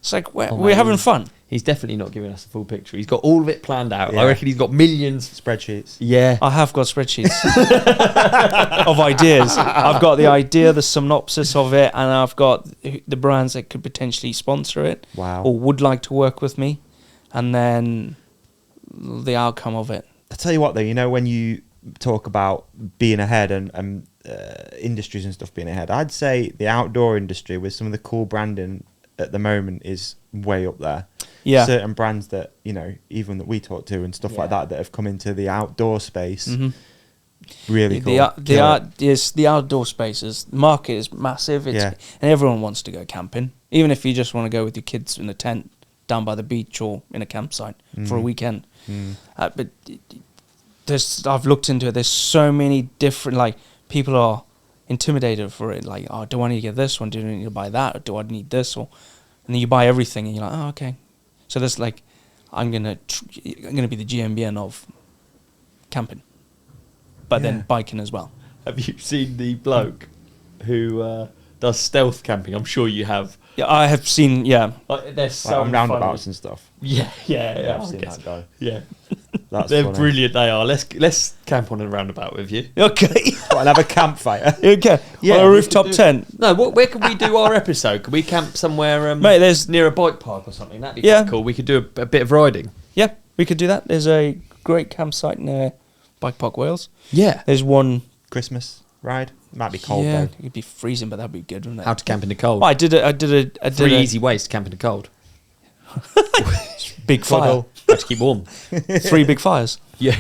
It's like we're mate, having fun. He's definitely not giving us the full picture. He's got all of it planned out. Yeah. I reckon he's got millions. Spreadsheets. Yeah. I have got spreadsheets of ideas. I've got the idea, the synopsis of it, and I've got the brands that could potentially sponsor it Wow. or would like to work with me, and then the outcome of it. I tell you what, though, when you talk about being ahead and industries and stuff being ahead, I'd say the outdoor industry with some of the cool branding at the moment is way up there. Yeah. Certain brands that, even that we talk to and stuff like that have come into the outdoor space. Really cool. The outdoor spaces market is massive. And everyone wants to go camping, even if you just want to go with your kids in a tent down by the beach or in a campsite for a weekend. But I've looked into it. There's so many different people are intimidated for it. Like, oh, do I need to get this one? Do I need to buy that? Or do I need this? And then you buy everything, and you're like, oh, okay. So there's I'm gonna be the GMBN of camping, but then biking as well. Have you seen the bloke who does stealth camping? I'm sure you have. Yeah, I have seen. Yeah, They're so on roundabouts funny. and stuff. Yeah. I've I seen guess. that guy. Yeah. That's They're funny. brilliant. They are. Let's camp on a roundabout with you. okay. And have a campfire. Okay. Yeah, On a we rooftop could do- tent. No, where can we do our episode? Can we camp somewhere? Mate, there's- near a bike park or something. That'd be Yeah. quite cool. We could do a bit of riding. Yeah, we could do that. There's a great campsite near BikePark Wales. Yeah. There's one. Christmas ride. Might be cold Yeah, though. it'd be freezing, but that'd be good, wouldn't it? How to camp in the cold. Well, I did a 3 easy ways to camp in the cold. big fire. Cuddle. How to keep warm. 3 big fires. Yeah.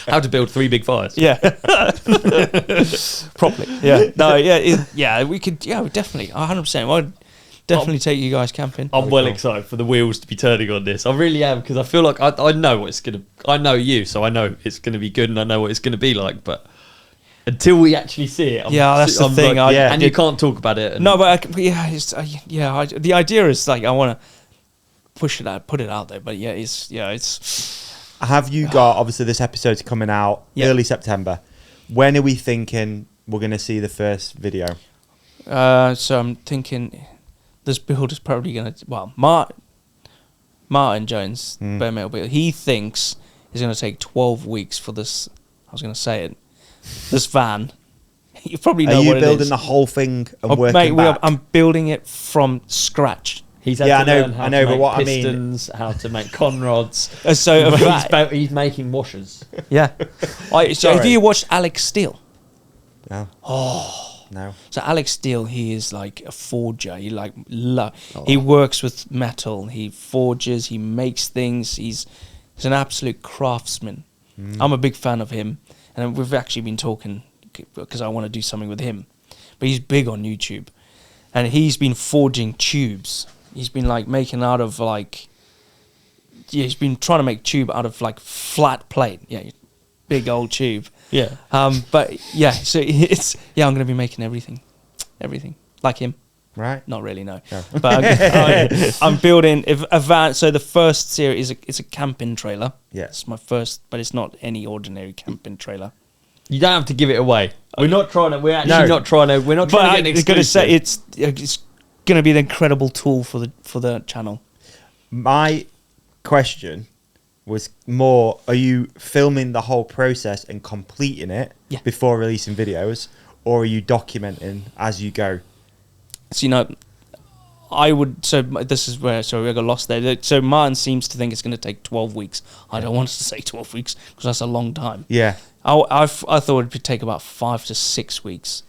How to build 3 big fires. Yeah. Properly. Yeah. No, yeah, we could, definitely. 100%. I'd definitely take you guys camping. I'm well excited for the wheels to be turning on this. I really am, because I feel like I know what it's going to... I know you, so I know it's going to be good and I know what it's going to be like, but until we actually see it... That's the thing. And you can't talk about it. No, but the idea is I want to push it out, put it out there, but it's... Have you got, obviously this episode's coming out Yeah. early September. When are we thinking we're going to see the first video? So I'm thinking this build is probably going to... Well, Martin Jones, bare metal build, he thinks it's going to take 12 weeks for this... I was going to say it. This van. You probably know what it is. Are you building the whole thing and working back? I'm building it from scratch. He's had to learn how to make but what pistons, how to make conrods. So he's making washers. Yeah. So have you watched Alex Steele? No. Oh. No. So Alex Steele, he is like a forger. He works with metal. He forges. He makes things. He's an absolute craftsman. I'm a big fan of him, and we've actually been talking because I want to do something with him. But he's big on YouTube, and he's been forging tubes. He's been like making out of like... Yeah, he's been trying to make tube out of like flat plate. Yeah, big old tube. Yeah. But yeah, so it's... Yeah, I'm going to be making everything. Like him. Right. Not really, no. But I'm building a van. So the first series is a camping trailer. Yeah. It's my first, but it's not any ordinary camping trailer. You don't have to give it away. We're not trying to... We're actually not trying to... We're not trying to get an exclusive. I'm going to say it's going to be an incredible tool for the channel. My question was more, are you filming the whole process and completing it before releasing videos, or are you documenting as you go? So, I would... So this is where... So I got lost there. So Martin seems to think it's going to take 12 weeks. I don't want to say 12 weeks because that's a long time. Yeah. I thought it would take about 5 to 6 weeks.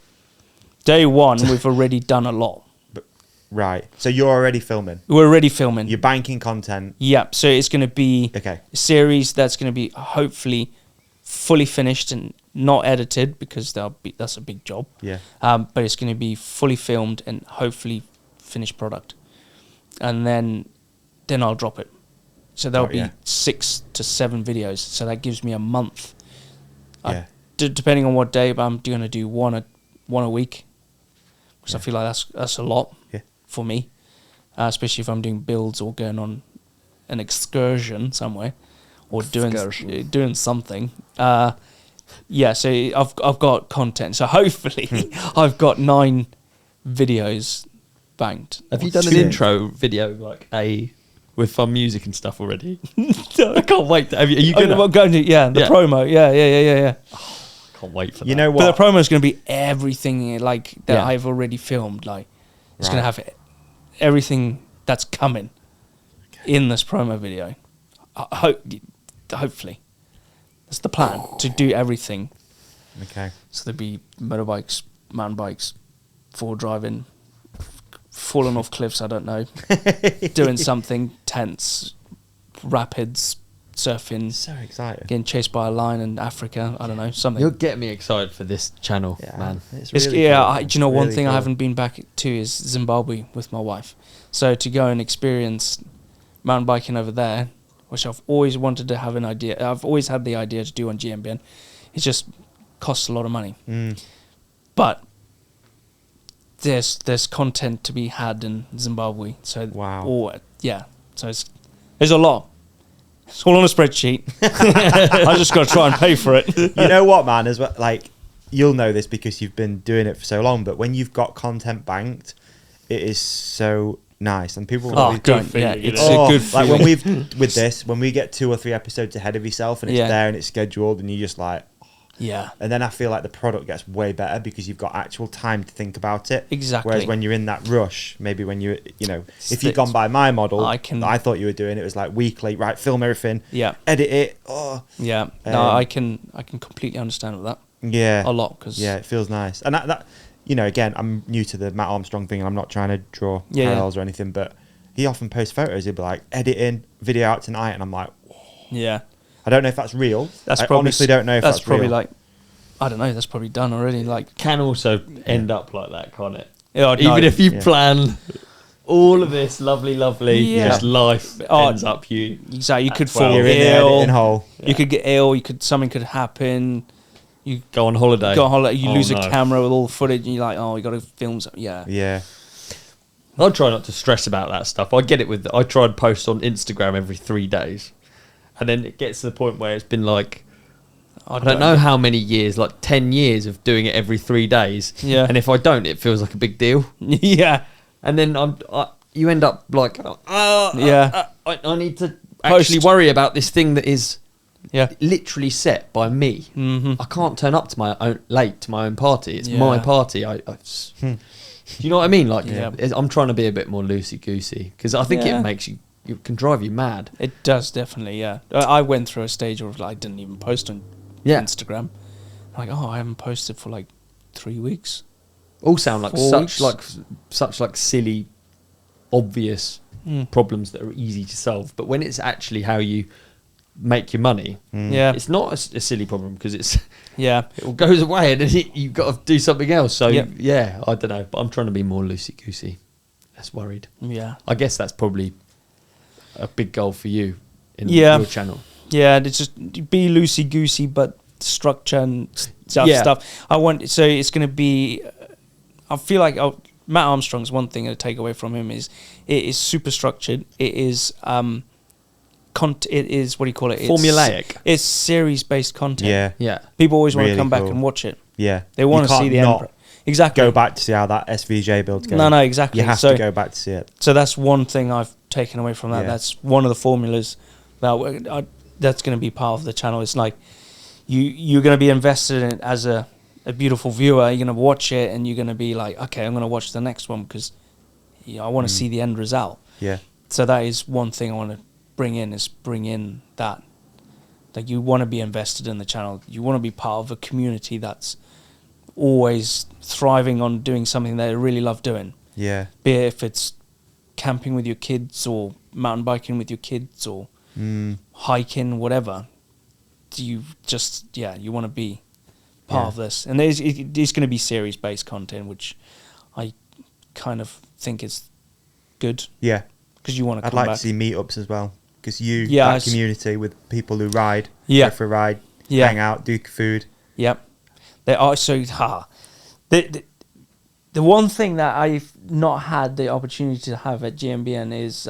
Day one, we've already done a lot. Right. So you're already filming. We're already filming. You're banking content. Yep. So it's going to be a series that's going to be hopefully fully finished and not edited because that's a big job. Yeah. But it's going to be fully filmed and hopefully finished product. And then I'll drop it. So there'll be 6 to 7 videos. So that gives me a month. Yeah. Depending on what day, but I'm going to do one a week. Because I feel like that's a lot. Yeah. For me, especially if I'm doing builds or going on an excursion somewhere or doing something. So I've got content. So hopefully I've got 9 videos banked. Have you done an intro video with fun music and stuff already? I can't wait. Are you going to? Yeah, the promo. Yeah. Oh, I can't wait for that. You know what? But the promo is going to be everything like that I've already filmed. Like it's going to have everything that's coming in this promo video. Hopefully. That's the plan, to do everything. Okay. So there'll be motorbikes, mountain bikes, forward driving, falling off cliffs, I don't know, doing something, tents, rapids, surfing. So excited. Getting chased by a lion in Africa, I don't know, something. You'll get me excited for this channel, man. It's really cool. Do you know It's one really thing cool. I haven't been back to is Zimbabwe with my wife. So to go and experience mountain biking over there, which I've always wanted to have an idea, I've always had the idea to do on GMBN, it just costs a lot of money. But there's content to be had in Zimbabwe. So so there's a lot. It's all on a spreadsheet. I just got to try and pay for it. You know what, man? As well, like, you'll know this because you've been doing it for so long. But when you've got content banked, it is so nice, and people. It's a good feeling. Like when we get 2 or 3 episodes ahead of yourself, and it's there and it's scheduled, and you're just like. Yeah. And then I feel like the product gets way better because you've got actual time to think about it. Exactly. Whereas when you're in that rush, maybe when if you'd gone by my model, I thought you were doing, it was like weekly, right, film everything, edit it. Yeah. No, I can completely understand with that. Yeah. A lot. Cause it feels nice. And that again, I'm new to the Matt Armstrong thing and I'm not trying to draw parallels or anything, but he often posts photos. He'll be like, editing, video out tonight. And I'm like, whoa. Yeah. I don't know if that's real. I honestly don't know if that's probably real. Like, I don't know. That's probably done already. Like, can also end up like that, can't it? Even if you plan all of this lovely, just life ends up you. Exactly. You could 12. fall You're in the ill. editing hole. You could get ill. Something could happen. You go on holiday. You lose a camera with all the footage, and you're like, you got to film something. Yeah. Yeah. I try not to stress about that stuff. I get it I try and post on Instagram every 3 days. And then it gets to the point where it's been like I don't know how many years, like 10 years of doing it every 3 days. Yeah. And if I don't, it feels like a big deal. Yeah. And then you end up like, Yeah. I need to actually worry about this thing that is Yeah. literally set by me. Mm-hmm. I can't turn up to my own late to my own party. It's Yeah. my party. Do you know what I mean? Like, Yeah. I'm trying to be a bit more loosey goosey because I think Yeah. it makes you can drive you mad. It does, definitely, yeah. I went through a stage where I didn't even post on Instagram. Like, I haven't posted for like 3 weeks. All sound like 4 such silly, obvious problems that are easy to solve. But when it's actually how you make your money, Yeah. it's not a silly problem because it all goes away and then you've got to do something else. So yeah, I don't know, but I'm trying to be more loosey goosey. Less worried. Yeah. I guess that's probably a big goal for you in Yeah. your channel. Yeah, it's just be loosey goosey, but structure and stuff. So it's going to be. I feel like Matt Armstrong's one thing to take away from him is it is super structured. It is it is, what do you call it? Formulaic. It's series based content. Yeah. Yeah. People always want to Really come back cool. and watch it. Yeah. They want You to see can't the not end. Exactly. Go back to see how that SVJ build's going. No, exactly. You have So- to go back to see it. So that's one thing I've taken away from that. Yeah. That's one of the formulas that's going to be part of the channel. It's like you're going to be invested in it as a beautiful viewer. You're going to watch it and you're going to be like, okay, I'm going to watch the next one because I want to see the end result. Yeah. So that is one thing I want to bring in that you want to be invested in the channel. You want to be part of a community that's always thriving on doing something they really love doing. Yeah. Be it if it's camping with your kids or mountain biking with your kids or hiking, whatever. You want to be part of this. And it's going to be series-based content, which I kind of think is good. Yeah. Because you want to I'd come like back. to see meetups as well. Because Yeah, that community with people who ride, Yeah. go for a ride, Yeah. hang out, do food. Yep. They are so the one thing that I've not had the opportunity to have at GMBN is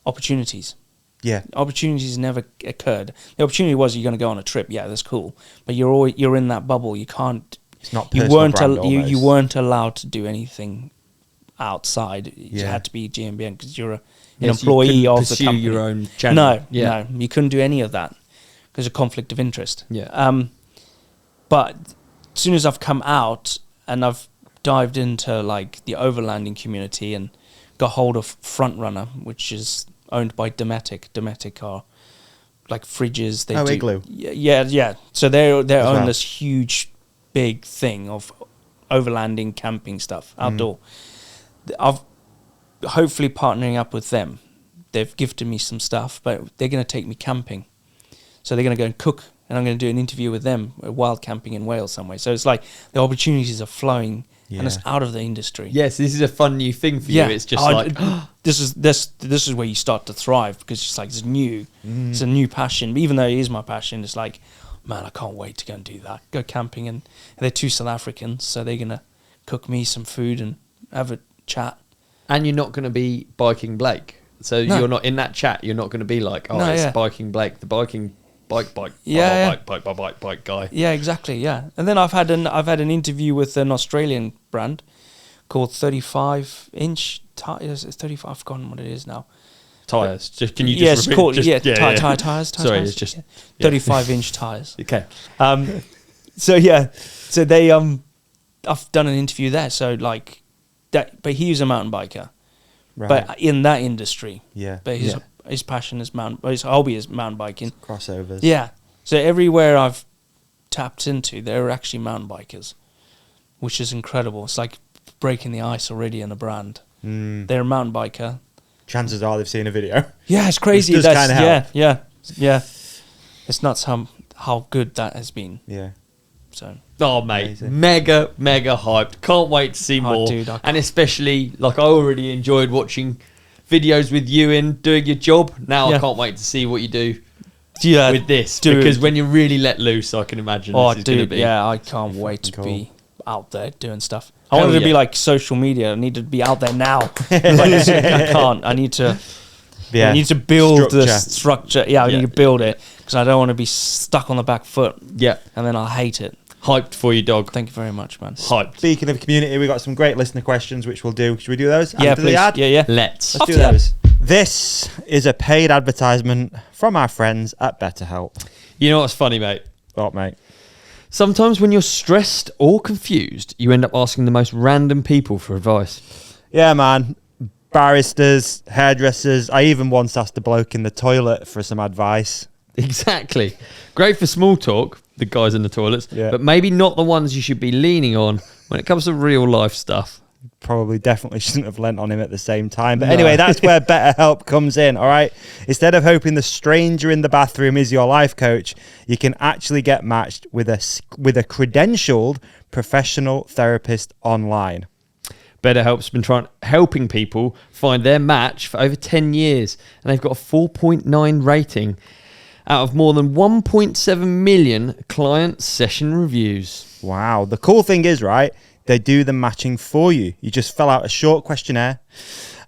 opportunities. Yeah. Opportunities never occurred. The opportunity was you're going to go on a trip. Yeah, that's cool. But you're in that bubble. You can't. It's not You personal weren't brand you almost. weren't allowed to do anything outside. You Yeah. had to be GMBN because you're an Yes, you employee couldn't of the pursue company. your own channel. No, you couldn't do any of that because of conflict of interest. Yeah. But as soon as I've come out and I've dived into like the overlanding community and got hold of Frontrunner, which is owned by Dometic. Dometic are like fridges. They do Igloo. Yeah. So they own well. this huge, big thing of overlanding, camping stuff, outdoor. I've hopefully partnering up with them. They've gifted me some stuff, but they're going to take me camping. So they're going to go and cook, and I'm going to do an interview with them, wild camping in Wales somewhere. So it's like the opportunities are flowing, and it's out of the industry. Yes, this is a fun new thing for you. It's just this is where you start to thrive because it's like it's new, it's a new passion. Even though it is my passion, it's like, man, I can't wait to go and do that. Go camping, and they're two South Africans, so they're gonna cook me some food and have a chat. And you're not going to be biking Blake. So you're not in that chat. You're not going to be like, it's biking Blake, the biking bike guy. Yeah, exactly. Yeah, and then I've had an interview with an Australian brand called 35-inch tires. It's 35. I've forgotten what it is now. Tires. Can you Yes, repeat? called Tires. tires. Sorry, it's just 35-inch tires. Okay. So they I've done an interview there. So like that, but he's a mountain biker, Right. but in that industry. Yeah. But his passion is his hobby is mountain biking. Crossovers. Yeah. So everywhere I've tapped into, there are actually mountain bikers, which is incredible. It's like breaking the ice already in a brand. They're a mountain biker. Chances are they've seen a video. Yeah, it's crazy. Which does kinda help. Yeah. It's nuts how good that has been. Yeah. So Oh, mate. Amazing. Mega hyped. Can't wait to see more. Dude, and especially, like, I already enjoyed watching videos with you in doing your job. Now I can't wait to see what you do with this. Because when you really let loose, I can imagine this is going to be... I can't wait to be out there doing stuff. I Hell wanted to be like social media. I need to be out there now. But I can't. I need to Yeah. I need to build the Structure. structure. Yeah, I Yeah. need to build it because I don't want to be stuck on the back foot. Yeah. And then I'll hate it. Hyped for you, dog. Thank you very much, man. Hyped. Speaking of community, we got some great listener questions, which we'll do. Should we do those? Yeah, after the please. ad? Yeah. Let's. Let's do Yeah. those. This is a paid advertisement from our friends at BetterHelp. You know what's funny, mate? What, mate? Sometimes when you're stressed or confused, you end up asking the most random people for advice. Yeah, man. Barristers, hairdressers. I even once asked a bloke in the toilet for some advice. Exactly. Great for small talk, the guys in the toilets, Yeah. but maybe not the ones you should be leaning on when it comes to real life stuff. Probably definitely shouldn't have lent on him at the same time. But anyway, that's where BetterHelp comes in, all right? Instead of hoping the stranger in the bathroom is your life coach, you can actually get matched with a credentialed professional therapist online. BetterHelp's been helping people find their match for over 10 years, and they've got a 4.9 rating out of more than 1.7 million client session reviews. Wow. The cool thing is, right, they do the matching for you. You just fill out a short questionnaire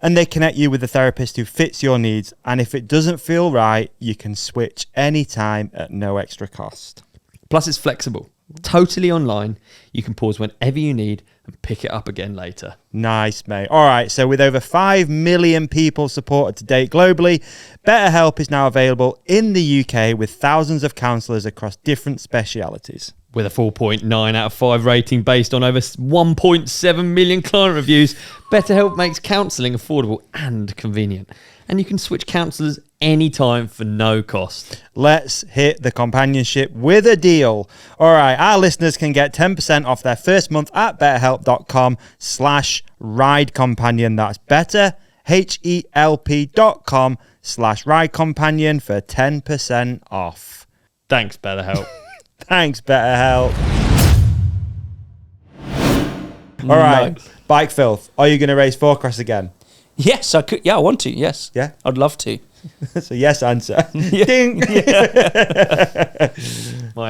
and they connect you with a therapist who fits your needs. And if it doesn't feel right, you can switch anytime at no extra cost. Plus, it's flexible, totally online. You can pause whenever you need and pick it up again later. Nice, mate. All right, so with over 5 million people supported to date globally, BetterHelp is now available in the UK with thousands of counsellors across different specialities. With a 4.9 out of 5 rating based on over 1.7 million client reviews, BetterHelp makes counselling affordable and convenient. And you can switch counsellors anytime for no cost. Let's hit the companionship with a deal. All right, our listeners can get 10% off their first month at betterhelp.com/ridecompanion. That's betterhelp.com/ridecompanion for 10% off. Thanks, BetterHelp. Thanks, BetterHelp. All right, Nice. Bike Filth. Are you going to race Forecross again? Yes, I could. Yeah, I want to. Yes. Yeah? I'd love to. It's a yes answer. Ding. My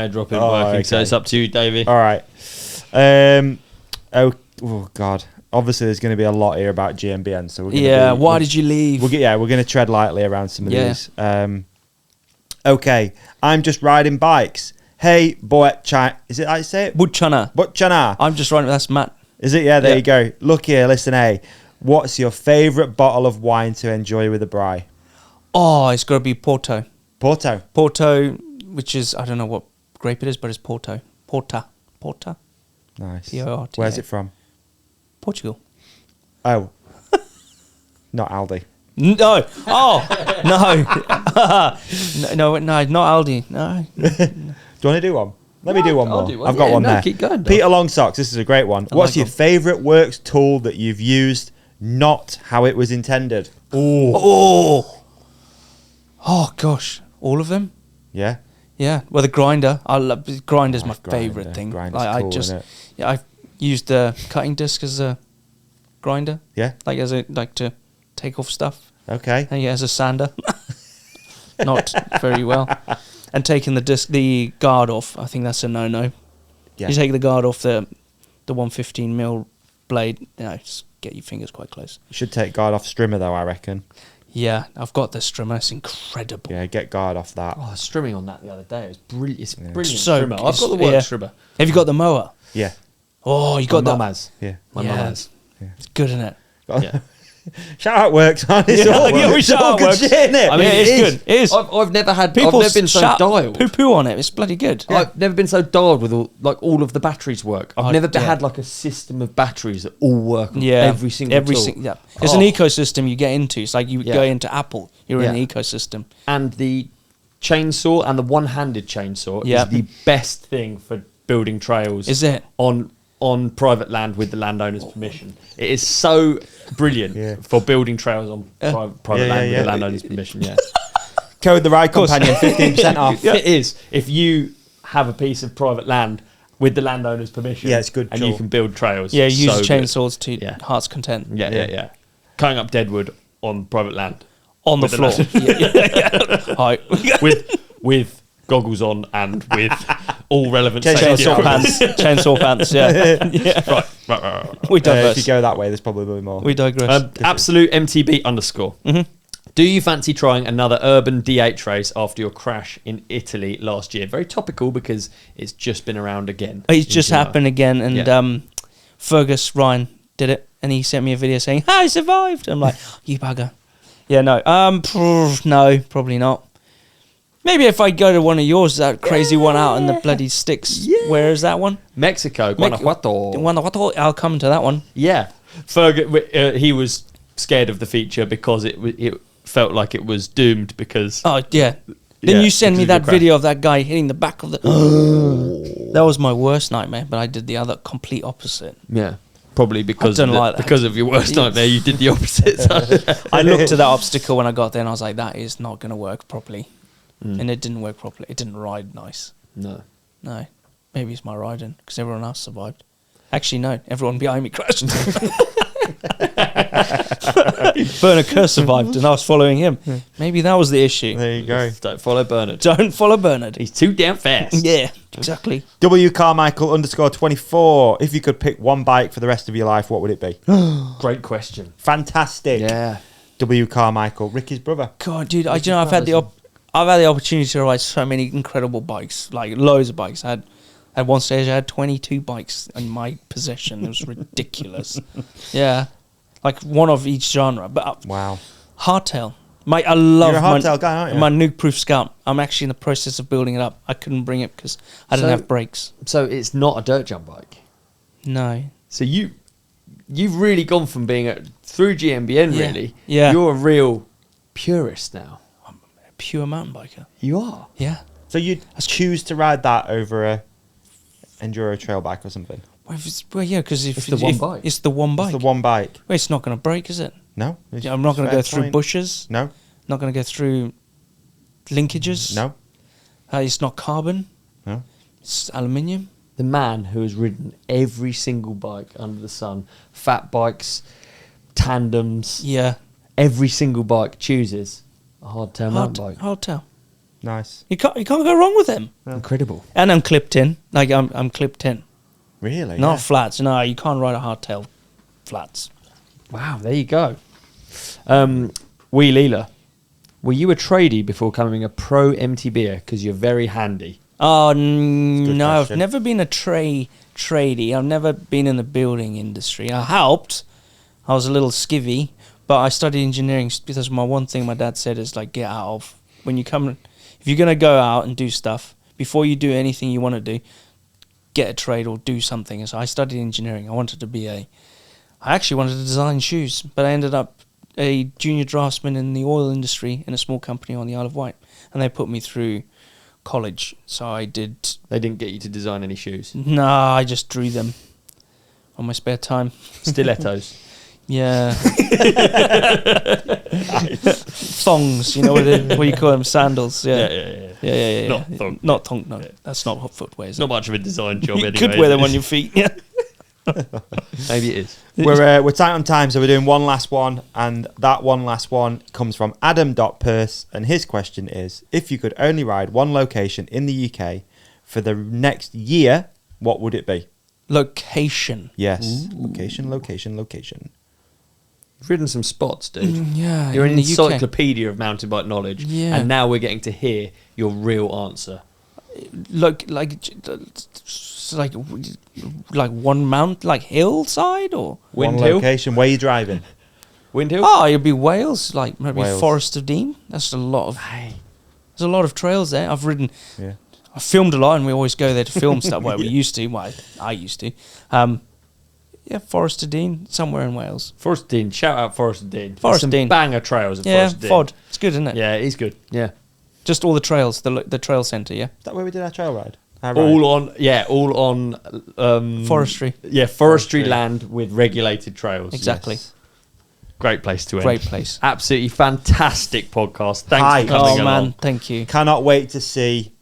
airdrop isn't Oh, working, so okay. it's up to you, Davey. All right. Oh God. Obviously, there's going to be a lot here about GMBN. So we're going Yeah. Why did you leave? we're going to tread lightly around some of Yeah. these. Okay. I'm just riding bikes. Hey, boy, is it how you say it? Butchana. Butchana. I'm just running. That's Matt. Is it? Yeah, there Yeah. you go. Look here, listen, hey. What's your favourite bottle of wine to enjoy with a braai? Oh, it's got to be Porto. Porto. Porto, which is, I don't know what grape it is, but it's Porto. Porta. Nice. P-O-R-T-A. Where's it from? Portugal. Oh. Not Aldi. No. Oh, no. no, not Aldi. No. Do you want to do one? Let me do one I'll more. do one. I've got Yeah, one no, there. keep going, dog. Peter Longsocks, this is a great one. What's like your them. favourite works tool that you've used, not how it was intended? Oh, gosh. All of them? Yeah? Yeah. Well, the grinder. I love grinder's my Oh, grinder. favourite thing. Grinder's Like, cool, innit? yeah, I used the cutting disc as a grinder. Yeah? Like to take off stuff. Okay. And yeah, as a sander. Not very well. And taking the guard off, I think that's a no-no. Yeah. You take the guard off the 115mm blade, just get your fingers quite close. You should take guard off strimmer, though, I reckon. Yeah, I've got the strimmer. It's incredible. Yeah, get guard off that. Oh, I was strimming on that the other day. It was brilliant. It's brilliant So trimmer. I've got the yeah. work trimmer. Have you got the mower? Yeah. Oh, you My got mum that? has. Yeah. My Yeah. mum has. It's good, isn't it? Yeah. Shout out works, man. It's Yeah, all, yeah, we it's shout all out good works. shit, innit? I mean, it is good. It is. I've never had. People I've never been so dialed. poo-poo on it. It's bloody good. I've never been so dialed with all of the batteries work. I've never yeah. had like a system of batteries that all work on Yeah, every single tool. yeah. It's an Oh. ecosystem you get into. It's like you Yeah. go into Apple. You're in Yeah. an ecosystem. And the chainsaw and the one-handed chainsaw Yeah. is the best thing for building trails. Is it? On private land with the landowner's permission. It is so brilliant Yeah. for building trails on private Yeah, land yeah, with the yeah. landowner's permission. Yeah, Code the Ride Companion, 15% off. It is. If you have a piece of private land with the landowner's permission, Yeah, it's good and tool. you can build trails. Yeah, so use good. chainsaws to Yeah. heart's content. Yeah. Cutting up deadwood on private land On the With the floor. Hi. with goggles on and with all relevant safety Chainsaw equipment. pants. Chainsaw pants, yeah. Yeah. Right. We If digress. you go that way, there's probably more. We digress. Absolute MTB _. Do you fancy trying another urban D8 race after your crash in Italy last year? Very topical because it's just been around again. It's just July. happened again, and Fergus Ryan did it, and he sent me a video saying, "I survived." I'm like, "You bugger." Yeah, no, no, probably not. Maybe if I go to one of yours, that crazy one out in the bloody sticks. Yeah. Where is that one? Mexico, Guanajuato. Guanajuato. I'll come to that one. Yeah. Fergus, he was scared of the feature because it felt like it was doomed because... Oh, yeah. Then you send me that video of that guy hitting the back of the... That was my worst nightmare, but I did the other complete opposite. Yeah. Probably because I don't like that. because of your worst nightmare, you did the opposite. I looked at that obstacle when I got there and I was like, that is not going to work properly. And it didn't work properly. It didn't ride nice. No. Maybe it's my riding because everyone else survived. Actually, no. Everyone behind me crashed. Bernard Kerr survived and I was following him. Maybe that was the issue. There you go. Don't follow Bernard. Don't follow Bernard. He's too damn fast. Yeah, exactly. W Carmichael _24. If you could pick one bike for the rest of your life, what would it be? Great question. Fantastic. Yeah. W Carmichael, Ricky's brother. God, dude, I've had the opportunity to ride so many incredible bikes, like loads of bikes. At one stage, I had 22 bikes in my possession. It was ridiculous. Yeah, like one of each genre. But Wow. hardtail. I love You're a hardtail guy, aren't you? my nuke-proof Scout. I'm actually in the process of building it up. I couldn't bring it because I didn't have brakes. So it's not a dirt jump bike. No. So you've really gone from being through GMBN, Yeah. really. Yeah. You're a real purist now. Pure mountain biker. You are. Yeah. So you'd choose to ride that over a enduro trail bike or something? Well, yeah, because It's the one bike. It's the one bike. It's the one bike. Well, it's not going to break, is it? No. Yeah, I'm not going to go through bushes. No. Not going to go through linkages. No. It's not carbon. No. It's aluminium. The man who has ridden every single bike under the sun, fat bikes, tandems, Yeah. every single bike chooses a hardtail mountain bike. Hardtail. Nice. You can't go wrong with them. Incredible. And I'm clipped in. Like I'm clipped in. Really? Not Yeah. flats. No, you can't ride a hardtail flats. Wow, there you go. Wee Leela, were you a tradie before becoming a pro MTBer? Because you're very handy. Oh Good no, I've question. never been a tradie. I've never been in the building industry. I helped. I was a little skivvy, but I studied engineering because my one thing my dad said is like, get out of when you come. If you're gonna go out and do stuff before you do anything you want to do, get a trade or do something. So I studied engineering. I actually wanted to design shoes, but I ended up a junior draftsman in the oil industry in a small company on the Isle of Wight, and they put me through college. So I did. They didn't get you to design any shoes. No, I just drew them on my spare time. Stilettos. Yeah. Thongs, you know what you call them? Sandals. Yeah. Yeah. Not thong. Not thong. No, that's not footwear. Is Not it? much of a design job You anyway. could wear is them it? on your feet. Yeah. Maybe it is. We're tight on time, so we're doing one last one, and that one last one comes from Adam.Purse, and his question is: if you could only ride one location in the UK for the next year, what would it be? Location. Yes. Location. You've ridden some spots, dude. Yeah. You're an in the UK. encyclopedia of mountain bike knowledge. Yeah. And now we're getting to hear your real answer. Like one mount, like hillside or. One Windhill? location. Where are you driving? Windhill? Oh, it'd be Wales, like maybe Wales. Forest of Dean. That's a lot of. Hey. There's a lot of trails there. I've ridden. Yeah. I filmed a lot, and we always go there to film stuff. Well, we used to. Well, I used to. Yeah, Forest of Dean, somewhere in Wales. Forest of Dean. Shout out Forest of Dean. There's Forest some of Dean. banger trails at Yeah, Forest of Dean. FOD. It's good, isn't it? Yeah, he's good. Yeah. Just all the trails, the trail centre. Yeah. Is that where we did our trail ride? All on Forestry. Yeah, forestry land with regulated trails. Exactly. Yes. Great place to end. Great place. Absolutely fantastic podcast. Thanks Hi. for coming Oh along. man, thank you. Cannot wait to see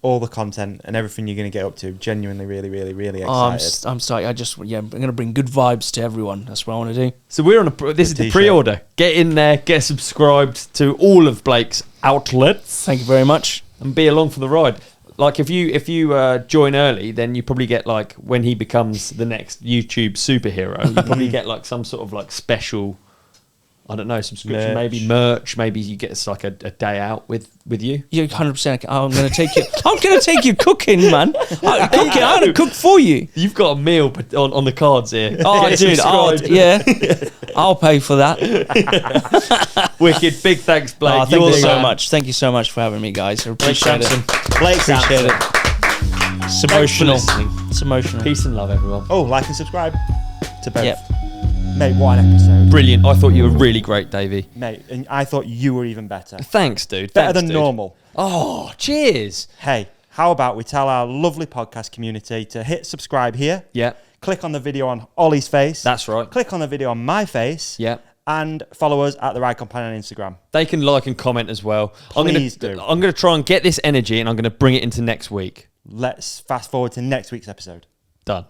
all the content and everything you're going to get up to. Genuinely, really, really, really Oh, excited. I'm sorry. I'm going to bring good vibes to everyone. That's what I want to do. So we're on this is the t-shirt. pre-order. Get in there, get subscribed to all of Blake's outlets, Thank you very much. and be along for the ride. Like if you join early, then you probably get like when he becomes the next YouTube superhero, you probably get like some sort of like special I don't know, subscription, Merch. maybe merch, maybe you get us like a day out with you. You're 100%. I'm going to take you. I'm going to take you cooking, man. I'm going to cook for you. You've got a meal on the cards here. Oh, dude. I'll pay for that. Wicked. Big thanks, Blake. Oh, thank you so much. Thank you so much for having me, guys. I appreciate it. Blake Appreciate Samson. it. It's emotional. It's emotional. Peace and love, everyone. Oh, like and subscribe to both. Yep. Mate, what an episode. Brilliant. I thought you were really great, Davey. Mate, and I thought you were even better. Thanks, dude. Better Thanks, than dude. normal. Oh, cheers. Hey, how about we tell our lovely podcast community to hit subscribe here. Yeah, Click on the video on Olly's face. that's right. Click on the video on my face. Yeah. And follow us at The Ride Companion on Instagram. They can like and comment as well. Please do. I'm going to try and get this energy and I'm going to bring it into next week. Let's fast forward to next week's episode. Done.